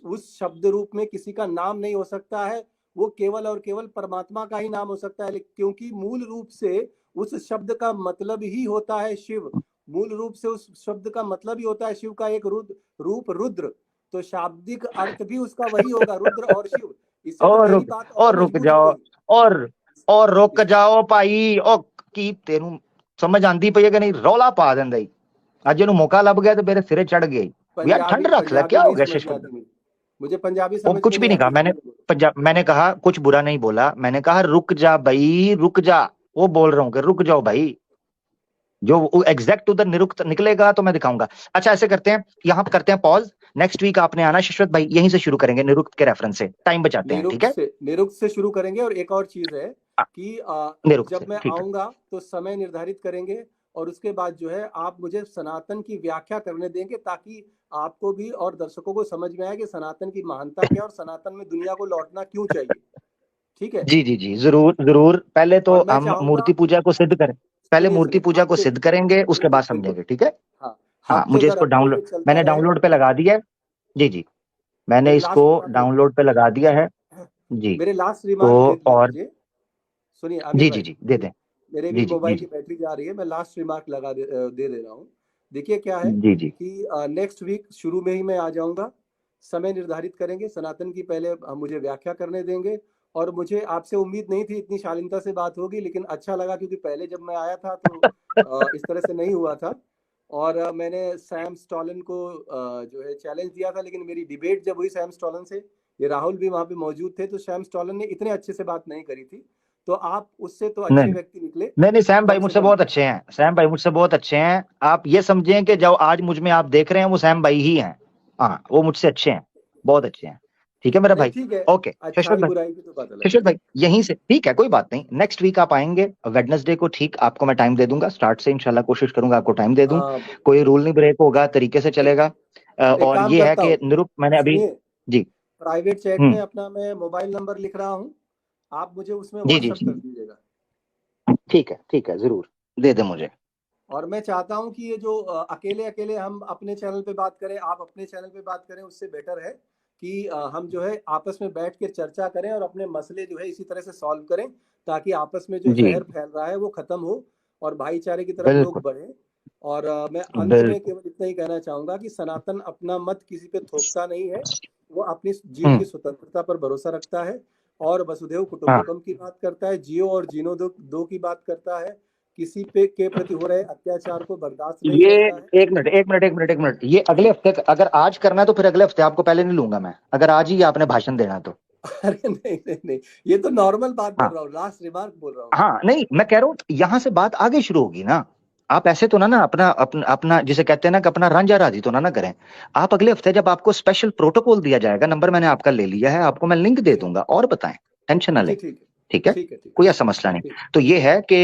उस शब्द रूप में किसी का नाम नहीं हो सकता है, वो केवल और केवल परमात्मा का ही नाम हो सकता है, क्योंकि मूल रूप से उस शब्द का मतलब ही होता है शिव, मूल रूप से उस शब्द का मतलब ही होता है शिव का एक रूप रुद्र, तो शाब्दिक अर्थ भी उसका वही होगा, रुद्र और शिव। इससे तो और मेरी रुक बात और और रुक मजबूत हो जाओ, गई। और रुक जाओ भाई, ओ की तेनू समझ आंदी पई है कि नहीं? रौला पा देंदा ही अज इहनू मौका लभ गया तो मेरे सिरे चढ़ गया यार, ठंड रख ले, पंजाबी क्या हो नहीं गया समझ में शिष्ट? आती मुझे पंजाबी वो समझ कुछ में भी नहीं नहीं कहा आती, मैंने, पंजाब मैंने कहा कुछ बुरा नहीं बोला, मैंने कहा रुक जा भाई रुक जा, वो बोल रहा हूँ कि रुक जाओ भाई, जो एग्जैक्ट उधर निरुक्त निकलेगा तो मैं दिखाऊंगा। अच्छा ऐसे करते हैं, यहाँ पे करते हैं पॉज, नेक्स्ट वीक आपने आना शश्वत भाई, यहीं से शुरू करेंगे निरुक्त के रेफरेंस से, टाइम बचाते हैं, ठीक है? निरुक्त से शुरू करेंगे। और एक और चीज है कि निरुक्त जब से, मैं ठीक है। आऊंगा तो समय निर्धारित करेंगे, और उसके बाद जो है आप मुझे सनातन की व्याख्या करने देंगे, ताकि आपको भी और दर्शकों को समझ में आए कि सनातन की महानता क्या और सनातन में दुनिया को लौटना क्यों चाहिए, ठीक है? जी जी जी, जरूर जरूर, पहले तो और मैं हम चाहूंगा, मूर्ति पूजा को सिद्ध करें, पहले सुनिए मूर्ति सुनिए, पूजा को हफ्ते, सिद्ध करेंगे, उसके बिल्कुल बाद बिल्कुल, समझेंगे, ठीक है? हाँ, हाँ हफ्ते मुझे दर इसको हफ्ते डाउनलोड, ये चलता मैंने रहे। डाउनलोड पे लगा दिया है। जी जी, मैंने मेरे इसको लास्ट रिमार्क डाउनलोड पे लगा दिया है। जी, मेरे लास्ट तो रिमार्क दे और दीजिए। सुनिए आमिर जी जी भाई, जी दे दें। मेरे भी जी जी जी मोबाइल की जी बैटरी जा रही है, मैं लास्ट रिमार्क दे रहा हूँ। देखिए क्या है जी जी कि नेक्स्ट वीक शुरू में ही मैं आ जाऊंगा, समय निर्धारित करेंगे, सनातन की पहले मुझे व्याख्या करने देंगे, और मुझे आपसे उम्मीद नहीं थी इतनी शालीनता से बात होगी, लेकिन अच्छा लगा, क्योंकि पहले जब मैं आया था तो इस तरह से नहीं हुआ था, और मैंने सैम स्टॉलन को जो है चैलेंज दिया था, लेकिन मेरी डिबेट जब हुई सैम स्टॉलन से, ये राहुल भी वहां पे मौजूद थे, तो सैम स्टॉलन ने इतने अच्छे से बात नहीं करी थी, तो आप उससे तो अच्छे नहीं व्यक्ति निकले, नहीं नहीं, सैम भाई कम से मुझसे कम। बहुत अच्छे हैं, सैम भाई मुझसे बहुत अच्छे हैं, आप ये समझें कि जो आज मुझ में आप देख रहे हैं वो सैम भाई ही हैं। हाँ वो मुझसे अच्छे हैं, बहुत अच्छे हैं, ठीक है मेरा नहीं भाई। ठीक है, ओके शश्वत अच्छाई भाई, बुराई की तो बात अलग है। शश्वत भाई यहीं से ठीक है, कोई बात नहीं, नेक्स्ट वीक आप आएंगे वेडनेसडे को, ठीक आपको मैं टाइम दे दूंगा, स्टार्ट से इंशाल्लाह कोशिश करूंगा आपको टाइम दे दूं, कोई रूल नहीं ब्रेक होगा, तरीके से चलेगा। एक और काम ये है करता कि हूँ, निरुक्त मैंने अभी, सुनिए, जी प्राइवेट चैट में हम्म, अपना मैं मोबाइल नंबर लिख रहा हूँ, आप मुझे उसमें जी जी व्हाट्सएप जी, कर दीजिएगा। ठीक है जरूर, दे दे मुझे। और मैं चाहता हूं कि ये जो अकेले अकेले हम अपने चैनल पे बात करें, आप अपने चैनल पे बात करें, उससे बेटर है कि हम जो है आपस में बैठ के चर्चा करें और अपने मसले जो है इसी तरह से सॉल्व करें, ताकि आपस में जो जी जहर फैल रहा है वो खत्म हो और भाईचारे की तरफ लोग बिल्कुल बढ़े। और मैं अंत में बिल्कुल। केवल इतना ही कहना चाहूंगा कि सनातन अपना मत किसी पे थोपता नहीं है, वो अपनी जीव की हम्म, स्वतंत्रता पर भरोसा रखता है, और वसुधैव हाँ कुटुंबकम की बात करता है, जियो और जीनो दो की बात करता है, किसी पे के प्रति हो रहे अत्याचार को बर्दाश्त नहीं ये करता है। एक मिनट, ये अगले हफ्ते अगर आज करना है तो फिर अगले हफ्ते, आपको पहले नहीं लूंगा मैं, अगर आज ही आपने भाषण देना तो। अरे नहीं नहीं नहीं, ये तो नॉर्मल बात कर हाँ रहा हूँ, लास्ट रिमार्क बोल रहा हूँ मैं। हाँ, नहीं मैं कह रहा हूँ यहाँ से बात आगे शुरू होगी ना, आप ऐसे तो ना अपना अपना अपना जिसे कहते हैं ना कि अपना रांझा राजी तो ना करें। आप अगले हफ्ते जब आपको स्पेशल प्रोटोकॉल दिया जाएगा, नंबर मैंने आपका ले लिया है, आपको मैं लिंक दे दूंगा, और बताएं, टेंशन ना लें, ठीक ठीक ठीक है? ठीक है, ठीक कोई ऐसा मसला नहीं। ठीक। तो ये है कि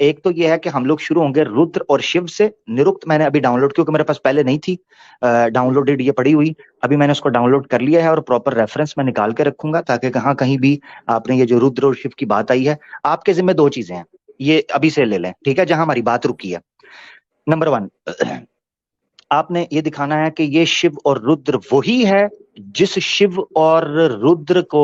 एक तो ये है कि हम लोग शुरू होंगे रुद्र और शिव से। निरुक्त मैंने अभी डाउनलोड, क्योंकि मेरे पास पहले नहीं थी डाउनलोडेड, ये पड़ी हुई, अभी मैंने उसको डाउनलोड कर लिया है और प्रॉपर रेफरेंस मैं निकाल के रखूंगा, ताकि कहाँ कहीं भी आपने ये जो रुद्र और शिव की बात आई है, आपके जिम्मे दो चीजें हैं, ये अभी से ले लें, ठीक है, जहां हमारी बात रुकी है। नंबर 1, आपने ये दिखाना है कि ये शिव और रुद्र वही है जिस शिव और रुद्र को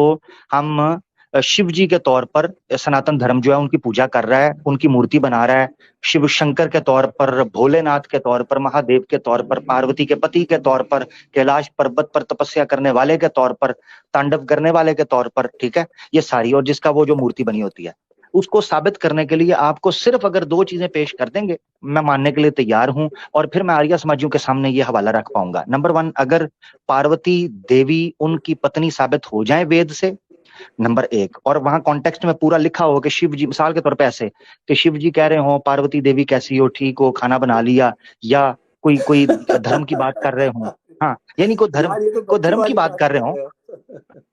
हम शिव जी के तौर पर सनातन धर्म जो है उनकी पूजा कर रहा है, उनकी मूर्ति बना रहा है, शिव शंकर के तौर पर, भोलेनाथ के तौर पर, महादेव के तौर पर, पार्वती के पति के तौर पर, कैलाश पर्वत पर तपस्या करने वाले के तौर पर, तांडव करने वाले के तौर पर, ठीक है, ये सारी, और जिसका वो जो मूर्ति बनी होती है, उसको साबित करने के लिए आपको सिर्फ अगर 2 चीजें पेश कर देंगे, मैं मानने के लिए तैयार हूं, और फिर मैं आर्य समाजियों के सामने ये हवाला रख पाऊंगा। नंबर 1, अगर पार्वती देवी उनकी पत्नी साबित हो जाए वेद से, नंबर 1। और वहां कॉन्टेक्स्ट में पूरा लिखा हो कि शिव जी, मिसाल के तौर पे ऐसे कि शिव जी कह रहे हो पार्वती देवी कैसी हो, ठीक हो, खाना बना लिया, या कोई कोई धर्म की बात कर रहे हो, हाँ, यानी कोई यार ये तो धर्म बच्चों की वाली बात बात कर रहे कर हो। रहे हो।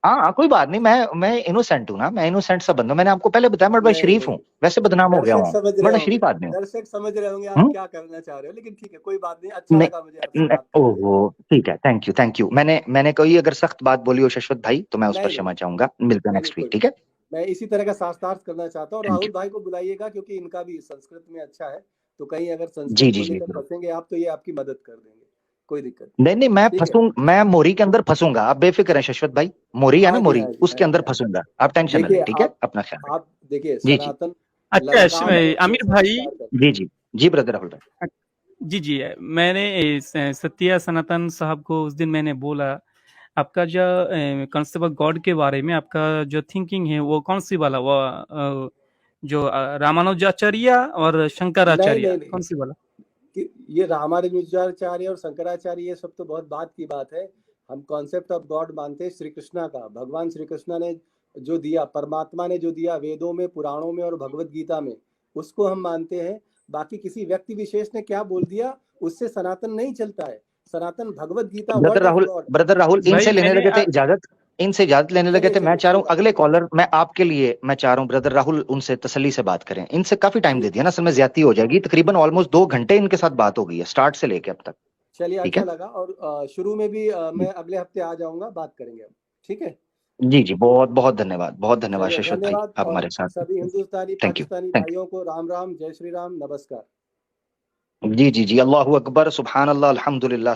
हाँ कोई बात नहीं, मैं इनोसेंट हूँ ना, मैं इनोसेंट सा बंदा, मैंने आपको पहले बताया मैं बड़ा नहीं शरीफ नहीं, हूँ, वैसे बदनाम हो गया दर्शक हूँ, समझ रहे बड़ा होंगे, शरीफ आदमी हूँ। दर्शक समझ रहे होंगे आप हम्म? क्या करना चाह रहे हो, लेकिन ठीक है, कोई बात नहीं, अच्छा नहीं लगा मुझे आपसे बात करके। ओहो ठीक है, थैंक यू। मैंने कोई अगर सख्त बात बोली हो शश्वत भाई तो मैं उस पर नहीं क्षमा नहीं चाहूंगा, मिलते हैं नहीं नेक्स्ट कोई वीक, ठीक है? मैं इसी तरह का शास्त्रार्थ करना चाहता हूँ, और थैंक राहुल यू। भाई को बुलाइएगा क्योंकि इनका भी संस्कृत में अच्छा है, तो कहीं अगर जी संस्कृत जी को जी लेकर जरूर। फंसेंगे आप तो ये आपकी मदद कर देंगे, कोई दिक्कत नहीं मैं ठीक है। मैं मोरी के अंदर फंसूंगा, आप बेफिक्र हैं शश्वत भाई, मोरी है ना हाँ जी मोरी, हाँ जी उसके हाँ जी अंदर हाँ जी। फंसूंगा, आप टेंशन न देखिए लें, ठीक है? आप अपना ख्याल रखें। आप देखिए जी जी सनातन अच्छा लगातार मनुष्य आमिर को भाई, संस्कार करता है। जी ब्रदर राहुल भाई। जी मैंने सत्या सनातन साहब को उस दिन मैंने बोला आपका जो कॉन्सेप्ट ऑफ गॉड के बारे में आपका जो थिंकिंग है वो कौन सी वाला, वो जो रामानुजाचार्य और नहीं शंकराचार्य, नहीं नहीं कौन सी वाला? कि ये रामानुजाचार्य और शंकराचार्य ये सब तो बहुत बात की बात है, हम कॉन्सेप्ट ऑफ गॉड मानते हैं श्री कृष्णा का। भगवान श्री कृष्णा ने जो दिया, परमात्मा ने जो दिया वेदों में, पुराणों में और भगवत गीता में, उसको हम मानते हैं। बाकी किसी व्यक्ति विशेष ने क्या बोल दिया उससे सनातन नहीं चलता है। Sanatan Bhagavad Gita word of God. Brother Rahul भाई इनसे लेने मैंने लगे थे इजाजत, इनसे इजाजत लेने लगे चलिए थे। मैं चलिए चाह रहा कोई हूँ बात अगले कॉलर, मैं आपके लिए मैं चाह रहा हूँ ब्रदर राहुल उनसे तसल्ली से बात करें, इनसे काफी टाइम दे नहीं। दिया ना, असल में ज्यादती हो जाएगी, तकरीबन ऑलमोस्ट 2 घंटे इनके साथ बात हो गई है स्टार्ट से लेके अब तक, चलिए ठीक अच्छा है? लगा, और शुरू में भी मैं अगले हफ्ते आ जाऊंगा, बात करेंगे हम, ठीक है। जी बहुत बहुत धन्यवाद चलिए शश्वत भाई, धन्यवाद, आप और हमारे साथ। सभी हिंदुस्तानी थैंक यू पाकिस्तानी थैंक भाइयों को राम राम, जय श्री राम, नमस्कार। यू। जी अल्लाहु अकबर, सुभान अल्लाह, अल्हम्दुलिल्लाह।